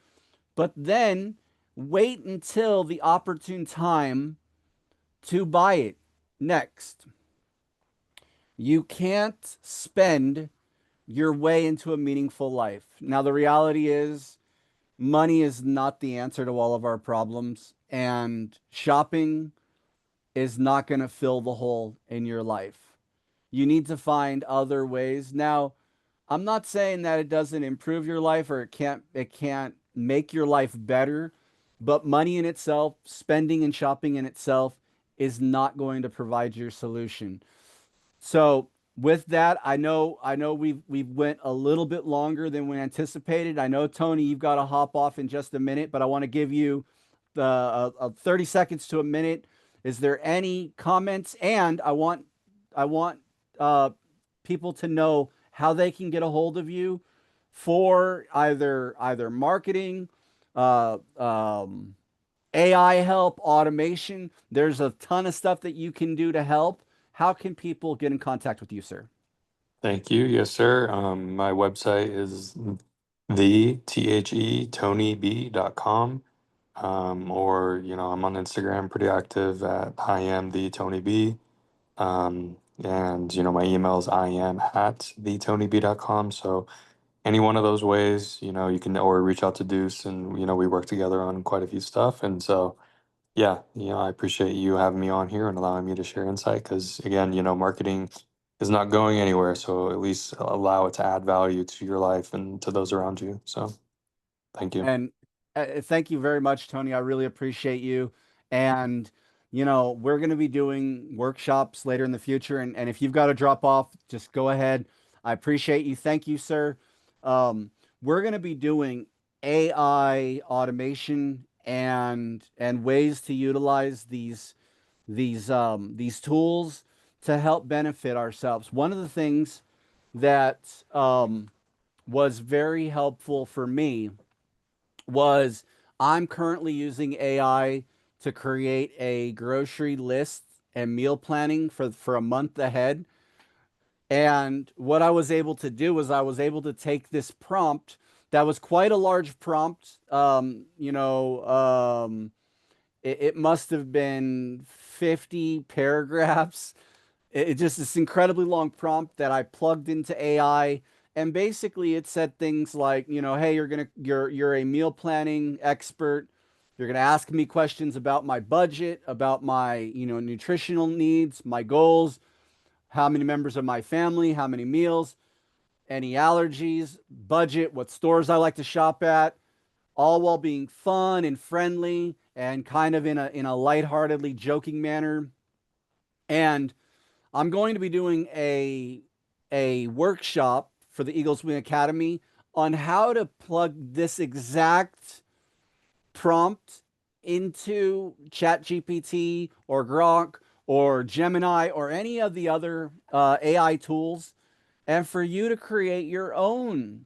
But then wait until the opportune time to buy it next. You can't spend your way into a meaningful life. Now, the reality is, money is not the answer to all of our problems, and shopping is not going to fill the hole in your life. You need to find other ways. Now, I'm not saying that it doesn't improve your life or it can't make your life better, but money in itself, spending and shopping in itself is not going to provide your solution. So with that, I know we've went a little bit longer than we anticipated. I know Tony, you've got to hop off in just a minute, but I want to give you the 30 seconds to a minute. Is there any comments? And I want uh, people to know how they can get a hold of you for either marketing, AI help, automation. There's a ton of stuff that you can do to help. How can people get in contact with you, sir? Thank you. Yes, sir. My website is tonyb.com. Or, I'm on Instagram pretty active at I am the Tony B. And, my email is I am at thetonyb.com. So any one of those ways, you can, or reach out to Deuce, and, we work together on quite a few stuff. And so, yeah, I appreciate you having me on here and allowing me to share insight because, again, marketing is not going anywhere. So at least allow it to add value to your life and to those around you. So thank you. And thank you very much, Tony. I really appreciate you. And, we're going to be doing workshops later in the future. And if you've got to drop off, just go ahead. I appreciate you. Thank you, sir. We're going to be doing AI automation and ways to utilize these tools to help benefit ourselves. One of the things that was very helpful for me was I'm currently using AI to create a grocery list and meal planning for a month ahead. And what I was able to do was I was able to take this prompt that was quite a large prompt. It must have been 50 paragraphs. It just this incredibly long prompt that I plugged into AI, and basically it said things like, hey, you're a meal planning expert. You're gonna ask me questions about my budget, about my, nutritional needs, my goals, how many members of my family, how many meals, any allergies, budget, what stores I like to shop at, all while being fun and friendly and kind of in a lightheartedly joking manner. And I'm going to be doing a workshop for the Eagles Wing Academy on how to plug this exact prompt into ChatGPT or Grok or Gemini or any of the other AI tools, and for you to create your own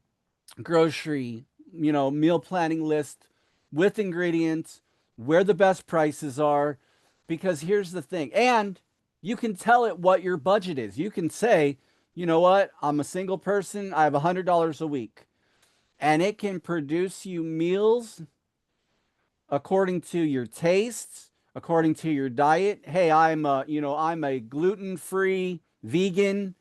grocery, meal planning list with ingredients, where the best prices are. Because here's the thing, and you can tell it what your budget is. You can say, you know what, I'm a single person, I have $100 a week, and it can produce you meals according to your tastes, according to your diet. Hey, I'm a gluten-free vegan.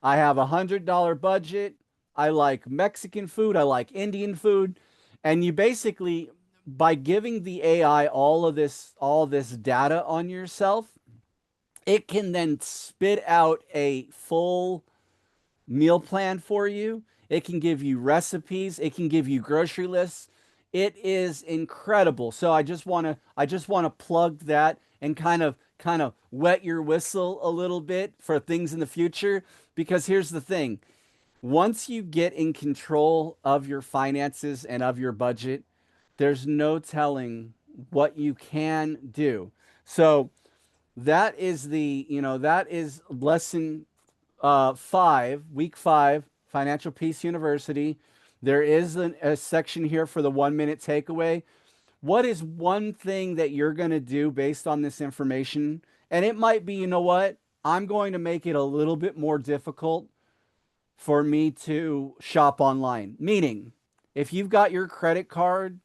I have $100 budget. I like Mexican food. I like Indian food. And you basically, by giving the AI all this data on yourself, it can then spit out a full meal plan for you. It can give you recipes. It can give you grocery lists. It is incredible. So I just want to plug that and kind of wet your whistle a little bit for things in the future, because here's the thing. Once you get in control of your finances and of your budget, there's no telling what you can do. So that is lesson 5, week 5, Financial Peace University. There is a section here for the 1 minute takeaway. What is one thing that you're going to do based on this information? And it might be, you know what? I'm going to make it a little bit more difficult for me to shop online. Meaning, if you've got your credit card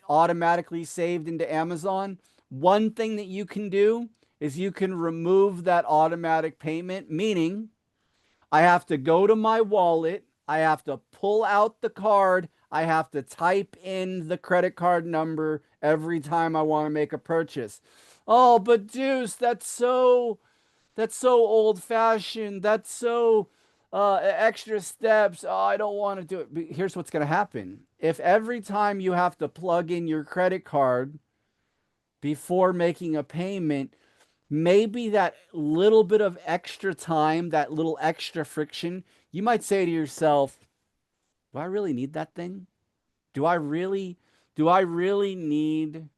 automatically saved into Amazon, one thing that you can do is you can remove that automatic payment, meaning I have to go to my wallet, I have to pull out the card, I have to type in the credit card number every time I want to make a purchase. Oh, but Deuce, that's so old fashioned. That's so extra steps. Oh, I don't want to do it. But here's what's going to happen. If every time you have to plug in your credit card before making a payment, maybe that little bit of extra time, that little extra friction, you might say to yourself, do I really need that thing? Do I really need,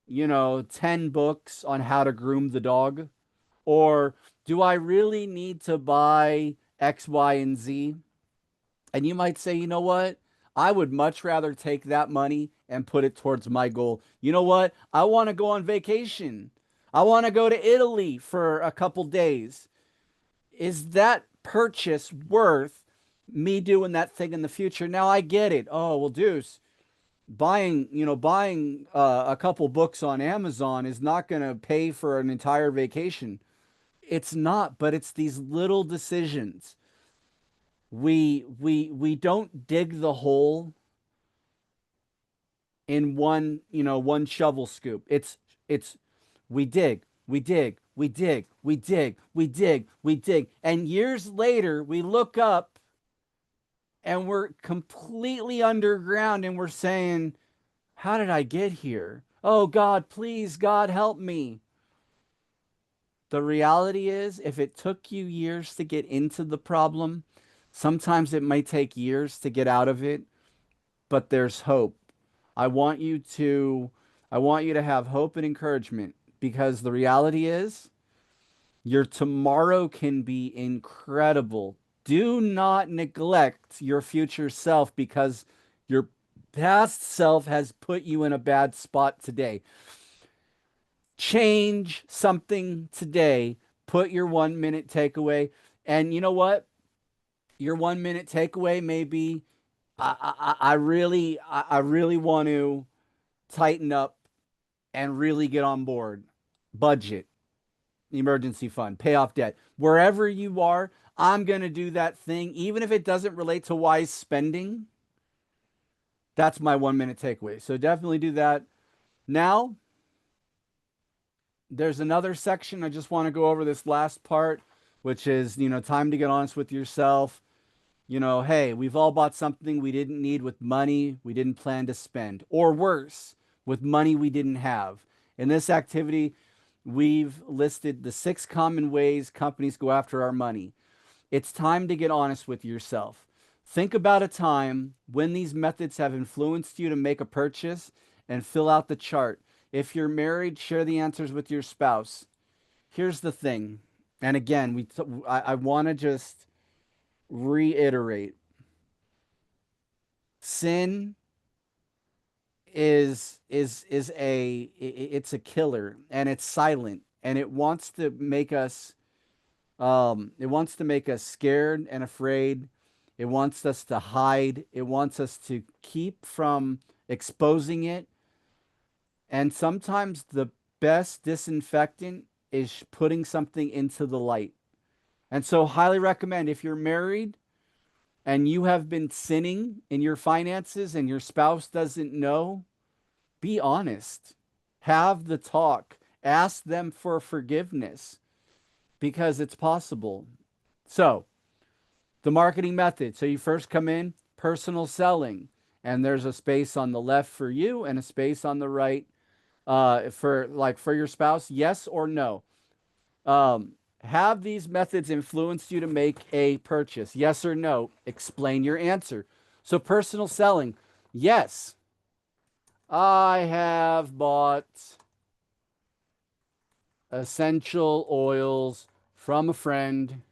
10 books on how to groom the dog? Or do I really need to buy X, Y, and Z? And you might say, you know what? I would much rather take that money and put it towards my goal. You know what? I want to go on vacation. I want to go to Italy for a couple days. Is that purchase worth me doing that thing in the future? Now I get it. Oh, well, Deuce, buying a couple books on Amazon is not going to pay for an entire vacation. It's not, but it's these little decisions. We don't dig the hole in one shovel scoop. It's we dig, we dig, we dig, we dig, we dig, we dig. And years later, we look up and we're completely underground and we're saying, how did I get here? Oh God, please, God, help me. The reality is, if it took you years to get into the problem, sometimes it might take years to get out of it, but there's hope. I want you to I want you to have hope and encouragement because the reality is your tomorrow can be incredible. Do not neglect your future self because your past self has put you in a bad spot today. Change something today. Put your 1 minute takeaway. And you know what? Your 1 minute takeaway may be I really want to tighten up and really get on board. Budget, emergency fund, pay off debt. Wherever you are, I'm going to do that thing, even if it doesn't relate to wise spending. That's my 1 minute takeaway. So definitely do that. Now, there's another section. I just want to go over this last part, which is, time to get honest with yourself. Hey, we've all bought something we didn't need with money we didn't plan to spend, or worse, with money we didn't have. In this activity, we've listed the 6 common ways companies go after our money. It's time to get honest with yourself. Think about a time when these methods have influenced you to make a purchase and fill out the chart. If you're married, share the answers with your spouse. Here's the thing. And again, I want to just reiterate. Sin it's a killer and it's silent and it wants to make us scared and afraid. It wants us to hide. It wants us to keep from exposing it. And sometimes the best disinfectant is putting something into the light. And so, highly recommend if you're married and you have been sinning in your finances and your spouse doesn't know, be honest. Have the talk. Ask them for forgiveness because it's possible. So, the marketing method. So, you first come in, personal selling, and there's a space on the left for you and a space on the right for your spouse. Yes or no? Um, have these methods influenced you to make a purchase? Yes or no? Explain your answer. So, personal selling. Yes, I have bought essential oils from a friend.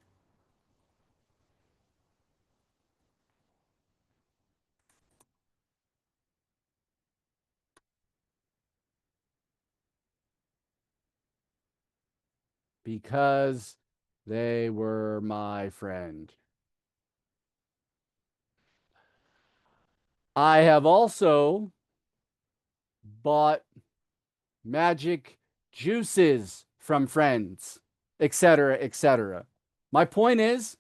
because they were my friend. I have also bought magic juices from friends, etc., etc. My point is,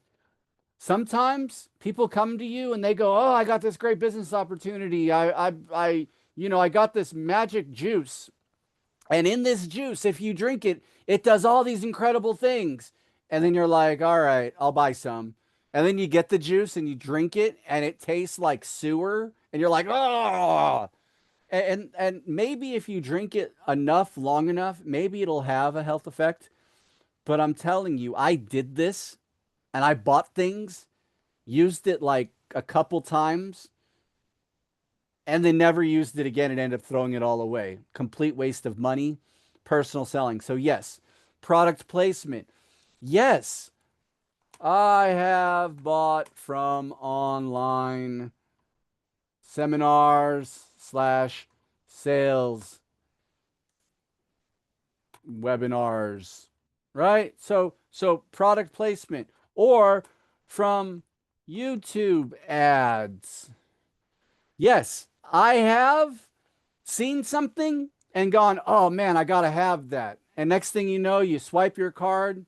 sometimes people come to you and they go, "Oh, I got this great business opportunity. I got this magic juice. And in this juice, if you drink it, it does all these incredible things." And then you're like, "All right, I'll buy some." And then you get the juice and you drink it and it tastes like sewer. And you're like, "Oh." And maybe if you drink it enough, long enough, maybe it'll have a health effect. But I'm telling you, I did this and I bought things, used it like a couple times, and then never used it again and ended up throwing it all away. Complete waste of money, personal selling. So, yes, product placement. Yes, I have bought from online seminars slash sales webinars, right? So product placement or from YouTube ads. Yes, I have seen something and gone, "Oh man, I gotta have that." And next thing you know, you swipe your card,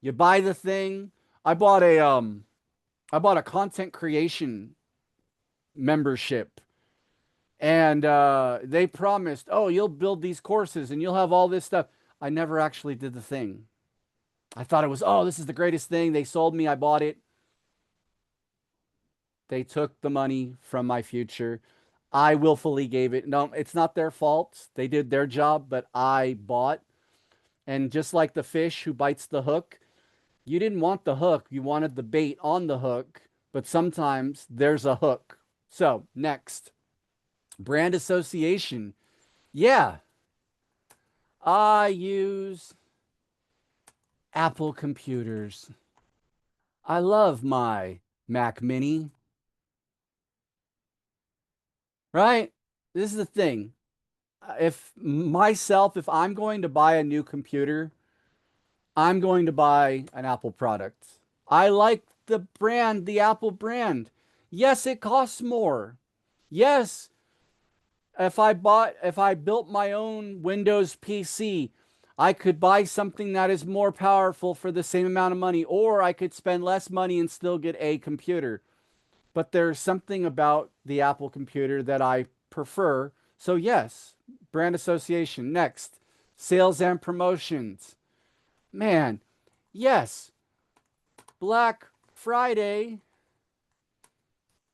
you buy the thing. I bought a content creation membership, and they promised, "Oh, you'll build these courses and you'll have all this stuff." I never actually did the thing. I thought it was, "Oh, this is the greatest thing." They sold me, I bought it. They took the money from my future. I willfully gave it. No, it's not their fault. They did their job, but I bought. And just like the fish who bites the hook, you didn't want the hook. You wanted the bait on the hook, but sometimes there's a hook. So, next, brand association. Yeah, I use Apple computers. I love my Mac Mini, right? This is the thing. If I'm going to buy a new computer, I'm going to buy an Apple product. I like the brand, the Apple brand. Yes, it costs more. Yes, if I built my own Windows PC, I could buy something that is more powerful for the same amount of money, or I could spend less money and still get a computer. But there's something about the Apple computer that I prefer. So, yes, brand association. Next, sales and promotions. Man, yes, Black Friday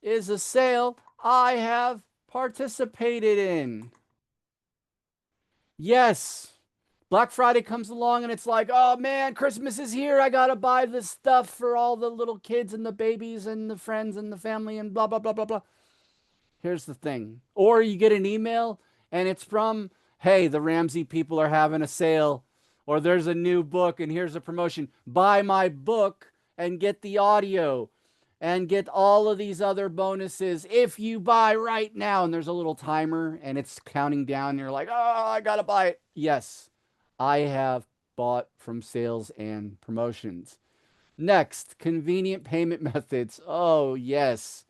is a sale I have participated in. Yes, Black Friday comes along and it's like, "Oh man, Christmas is here. I gotta buy this stuff for all the little kids and the babies and the friends and the family and blah, blah, blah, blah, blah." Here's the thing. Or you get an email and it's from, "Hey, the Ramsey people are having a sale," or "There's a new book and here's a promotion. Buy my book and get the audio and get all of these other bonuses if you buy right now." And there's a little timer and it's counting down. And you're like, "Oh, I got to buy it." Yes, I have bought from sales and promotions. Next, convenient payment methods. Oh, yes.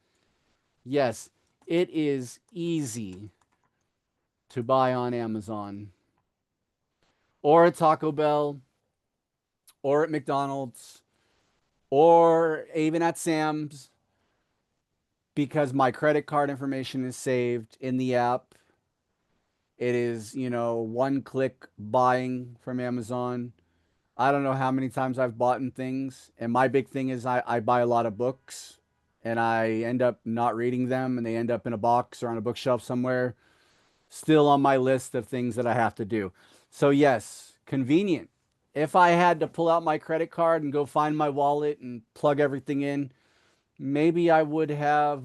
Yes, it is easy to buy on Amazon or at Taco Bell or at McDonald's or even at Sam's because my credit card information is saved in the app. It is, one click buying from Amazon. I don't know how many times I've bought in things. And my big thing is I buy a lot of books and I end up not reading them and they end up in a box or on a bookshelf somewhere, still on my list of things that I have to do. So, yes, convenient. If I had to pull out my credit card and go find my wallet and plug everything in, maybe I would have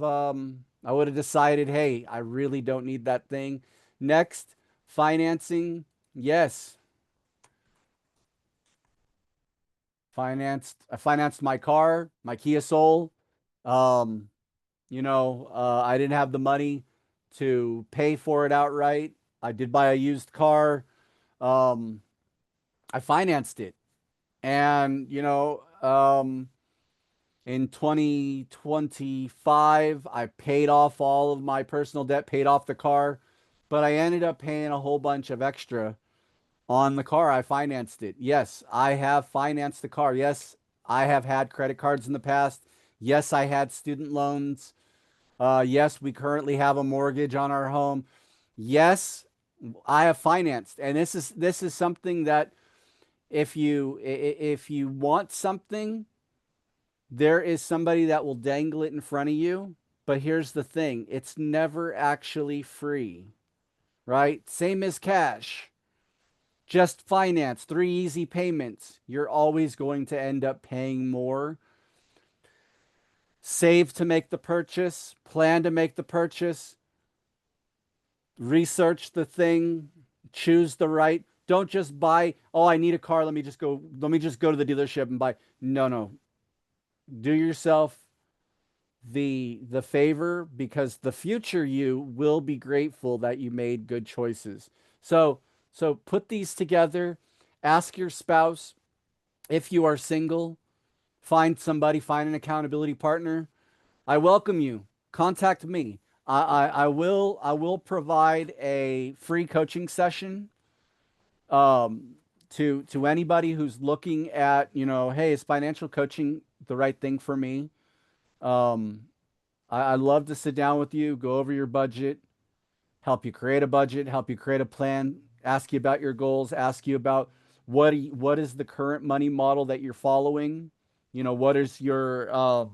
decided, "Hey, I really don't need that thing." Next, financing. Yes, I financed my car, my Kia Soul. Um, I didn't have the money to pay for it outright. I did buy a used car. Um, I financed it. And, in 2025, I paid off all of my personal debt, paid off the car, but I ended up paying a whole bunch of extra on the car. I financed it. Yes, I have financed the car. Yes, I have had credit cards in the past. Yes, I had student loans. Yes, we currently have a mortgage on our home. Yes, I have financed, and this is something that if you want something, there is somebody that will dangle it in front of you. But here's the thing, it's never actually free, right? Same as cash. Just finance, three easy payments. You're always going to end up paying more. Save to make the purchase, plan to make the purchase, research the thing, choose the right. Don't just buy, oh, I need a car, let me just go to the dealership and buy. No, no. Do yourself the favor, because the future you will be grateful that you made good choices. So put these together. Ask your spouse. If you are single, find somebody, find an accountability partner. I welcome you. Contact me. I will provide a free coaching session um, to anybody who's looking at, hey, is financial coaching the right thing for me? Um, I love to sit down with you, go over your budget, help you create a budget, help you create a plan, ask you about your goals, ask you about what is the current money model that you're following? What is your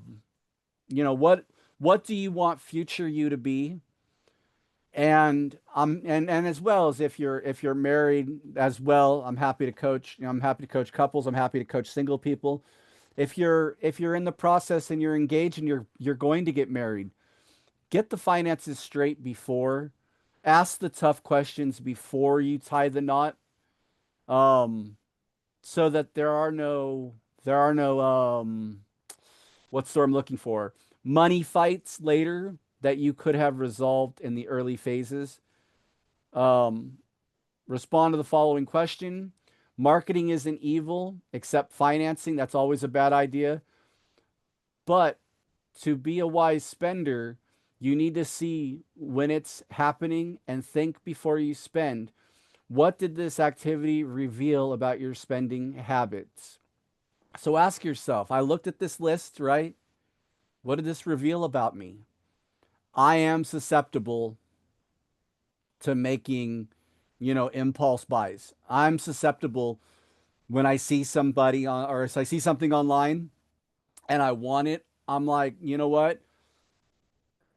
you know what do you want future you to be? And as well as if you're married as well, I'm happy to coach. I'm happy to coach couples. I'm happy to coach single people. If you're in the process and you're engaged and you're going to get married, get the finances straight before. Ask the tough questions before you tie the knot. Um, so that there are no what's the word I'm looking for? Money fights later that you could have resolved in the early phases. Um, Respond to the following question. Marketing isn't evil, except financing. That's always a bad idea. But to be a wise spender, you need to see when it's happening and think before you spend. What did this activity reveal about your spending habits? So ask yourself, I looked at this list, right? What did this reveal about me? I am susceptible to making, impulse buys. I'm susceptible when I see somebody on, or if I see something online and I want it. I'm like, you know what?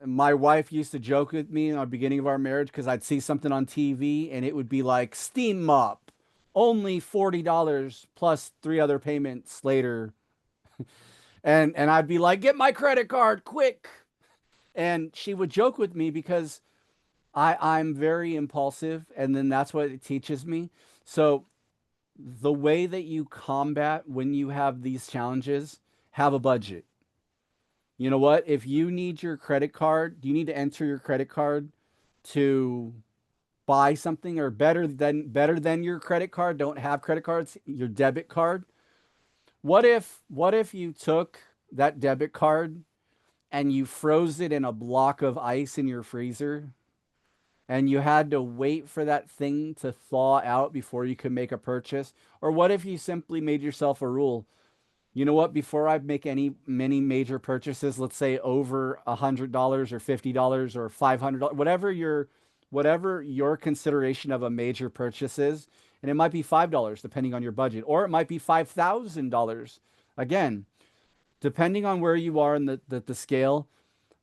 My wife used to joke with me in the beginning of our marriage because I'd see something on TV and it would be like steam mop, only $40 plus three other payments later. And I'd be like, get my credit card quick. And she would joke with me because I'm very impulsive, and then that's what it teaches me. So the way that you combat when you have these challenges, have a budget. You know what? If you need your credit card, you need to enter your credit card to buy something, or better than your credit card, don't have credit cards, your debit card. What if you took that debit card and you froze it in a block of ice in your freezer, and you had to wait for that thing to thaw out before you could make a purchase? Or what if you simply made yourself a rule? You know what? Before I make many major purchases, let's say over $100 or $50 or $500, whatever your consideration of a major purchase is, and it might be $5 depending on your budget, or it might be $5,000. Again, depending on where you are in the scale,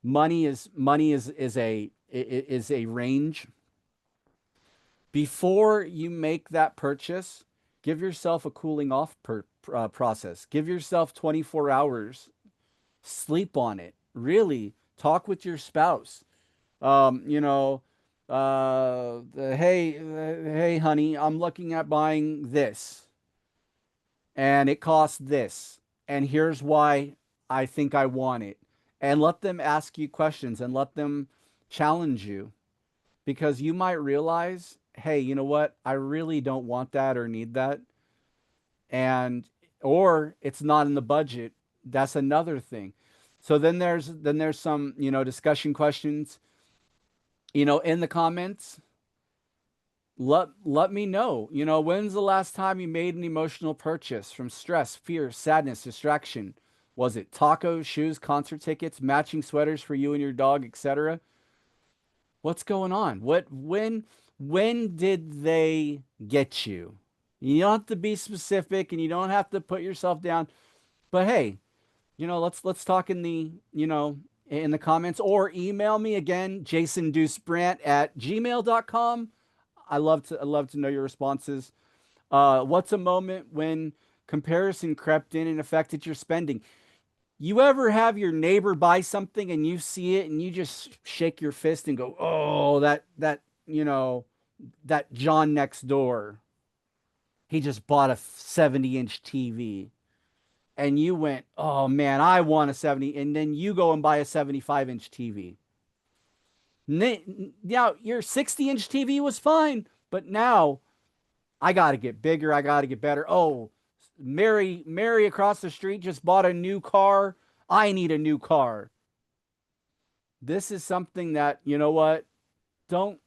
money is a range. Before you make that purchase, give yourself a cooling off process. Give yourself 24 hours. Sleep on it. Really talk with your spouse. Um, you know, hey, honey, I'm looking at buying this, and it costs this, and here's why I think I want it. And let them ask you questions and let them challenge you, because you might realize, hey, you know what? I really don't want that or need that. And or it's not in the budget. That's another thing. So then there's some, discussion questions, in the comments. Let me know. When's the last time you made an emotional purchase from stress, fear, sadness, distraction? Was it tacos, shoes, concert tickets, matching sweaters for you and your dog, etc.? What's going on? When did they get you? You don't have to be specific and you don't have to put yourself down. But hey, let's talk in the comments, or email me again, jasondeucebrant@gmail.com. I love to know your responses. What's a moment when comparison crept in and affected your spending? You ever have your neighbor buy something and you see it and you just shake your fist and go, "Oh, that John next door, he just bought a 70-inch TV." And you went, "Oh man, I want a 70." And then you go and buy a 75-inch TV. Now, your 60-inch TV was fine, but now I got to get bigger. I got to get better. Oh, Mary across the street just bought a new car. I need a new car. This is something that, you know what? Don't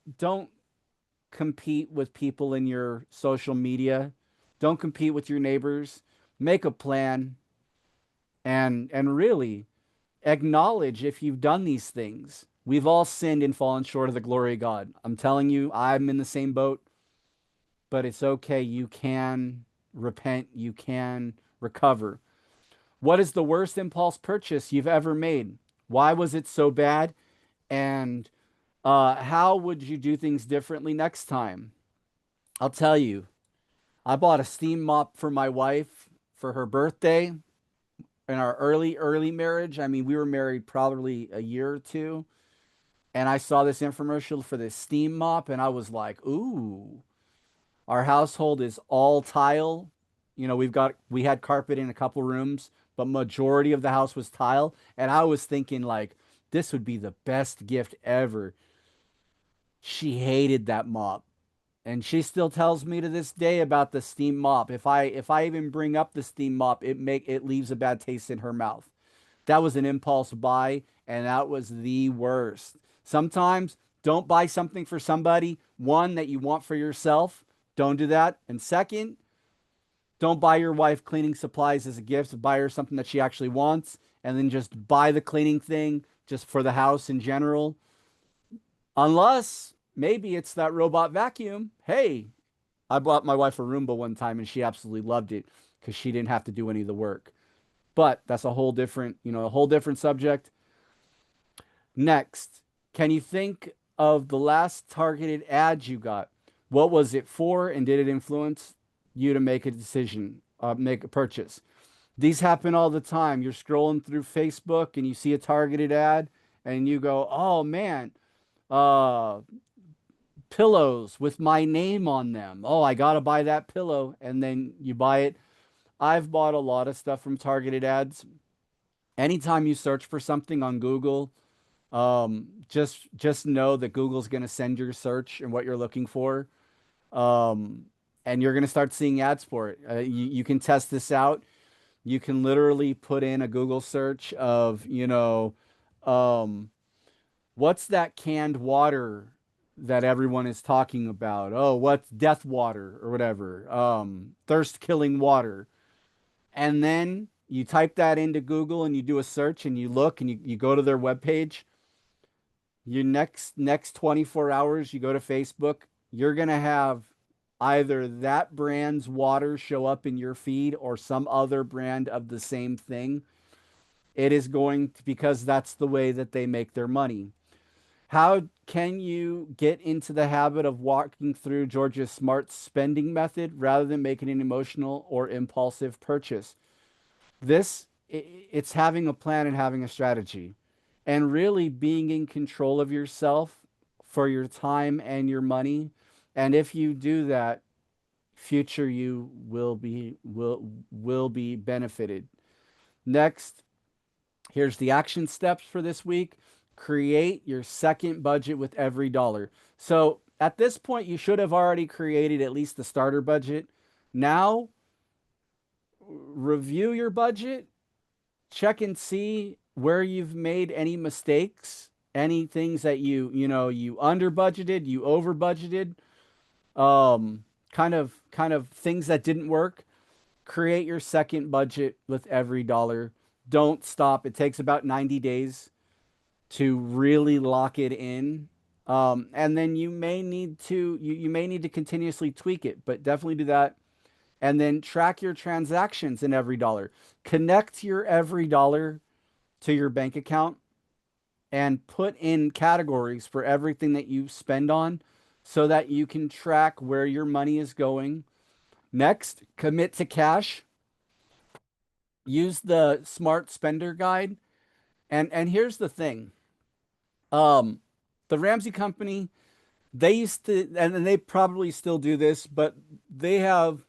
compete with people in your social media. Don't compete with your neighbors. Make a plan and really acknowledge if you've done these things. We've all sinned and fallen short of the glory of God. I'm telling you, I'm in the same boat, but it's okay. You can repent, you can recover. What is the worst impulse purchase you've ever made? Why was it so bad? And how would you do things differently next time? I'll tell you, I bought a steam mop for my wife for her birthday in our early marriage. I mean, we were married probably a year or two, and I saw this infomercial for this steam mop, and I was like, "Ooh, our household is all tile. We had carpet in a couple rooms, but majority of the house was tile." And I was thinking like, this would be the best gift ever. She hated that mop. And she still tells me to this day about the steam mop. If I even bring up the steam mop, it leaves a bad taste in her mouth. That was an impulse buy, and that was the worst. Sometimes don't buy something for somebody, one, that you want for yourself. Don't do that. And second, don't buy your wife cleaning supplies as a gift. Buy her something that she actually wants, and then just buy the cleaning thing just for the house in general. Unless maybe it's that robot vacuum. Hey, I bought my wife a Roomba one time and she absolutely loved it because she didn't have to do any of the work. But that's a whole different subject. Next, can you think of the last targeted ad you got? What was it for, and did it influence you to make a decision, make a purchase? These happen all the time. You're scrolling through Facebook and you see a targeted ad, and you go, "Oh man, uh, pillows with my name on them. Oh, I gotta buy that pillow." And then you buy it. I've bought a lot of stuff from targeted ads. Anytime you search for something on Google, just know that Google's going to send your search and what you're looking for, um, and you're going to start seeing ads for it. You can test this out. You can literally put in a Google search of, um, what's that canned water that everyone is talking about? Oh, what's death water or whatever? Thirst killing water. And then you type that into Google and you do a search and you look and you go to their webpage. Your next 24 hours, you go to Facebook, you're gonna have either that brand's water show up in your feed or some other brand of the same thing. It is going to, because that's the way that they make their money. How can you get into the habit of walking through Georgia's smart spending method rather than making an emotional or impulsive purchase? It's having a plan and having a strategy, and really being in control of yourself for your time and your money. And if you do that, future you will be benefited. Next, here's the action steps for this week. Create your second budget with every dollar. So at this point, you should have already created at least the starter budget. Now review your budget, check and see where you've made any mistakes, any things that you under budgeted, you over budgeted, kind of things that didn't work. Create your second budget with every dollar. Don't stop. It takes about 90 days to really lock it in. And then you may need to continuously tweak it, but definitely do that. And then track your transactions in every dollar. Connect your every dollar to your bank account and put in categories for everything that you spend on so that you can track where your money is going. Next, commit to cash. Use the smart spender guide. And here's the thing. Um, the Ramsey company, they used to, and they probably still do this, but they have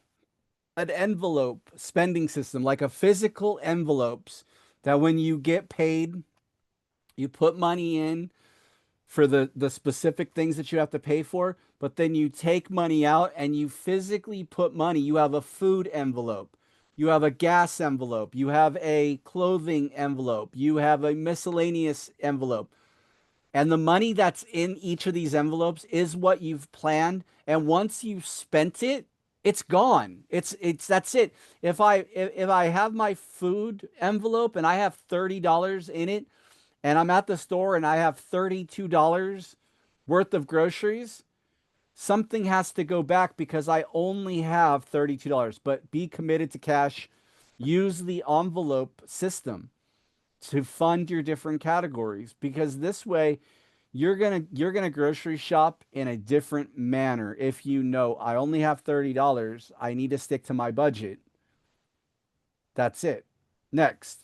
an envelope spending system, like a physical envelopes that when you get paid, you put money in for the specific things that you have to pay for, but then you take money out and you physically put money. You have a food envelope, you have a gas envelope, you have a clothing envelope, you have a miscellaneous envelope. And the money that's in each of these envelopes is what you've planned. And once you've spent it, it's gone. It's that's it. If I have my food envelope and I have $30 in it, and I'm at the store and I have $32 worth of groceries, something has to go back because I only have $32. But be committed to cash. Use the envelope system to fund your different categories because this way you're gonna grocery shop in a different manner. If you know I only have $30, I need to stick to my budget. That's it. Next,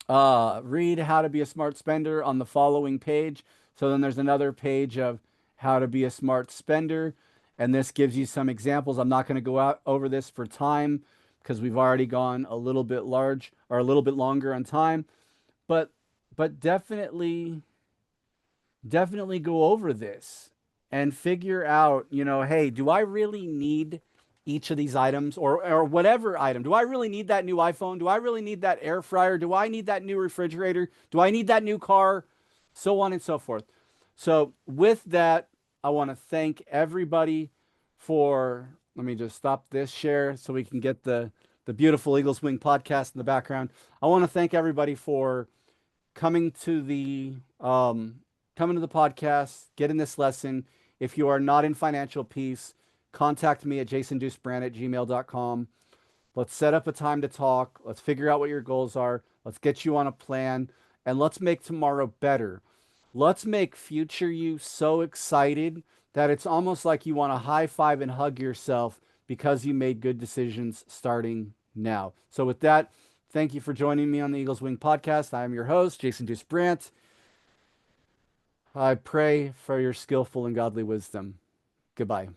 read how to be a smart spender on the following page. So then there's another page of how to be a smart spender, and this gives you some examples. I'm not going to go out over this for time because we've already gone a little bit large or a little bit longer on time, but definitely go over this and figure out, hey, do I really need each of these items or whatever item? Do I really need that new iPhone? Do I really need that air fryer? Do I need that new refrigerator? Do I need that new car? So on and so forth. So with that, I want to thank everybody for, let me just stop this share so we can get the beautiful Eagles Wing podcast in the background. I want to thank everybody for coming to the coming to the podcast, getting this lesson. If you are not in financial peace, contact me at jasondeucebrand@gmail.com. Let's set up a time to talk. Let's figure out what your goals are. Let's get you on a plan and let's make tomorrow better. Let's make future you so excited that it's almost like you want to high five and hug yourself because you made good decisions starting now. So, with that, thank you for joining me on the Eagles Wing podcast. I am your host, Jason Deuce Brandt. I pray for your skillful and godly wisdom. Goodbye.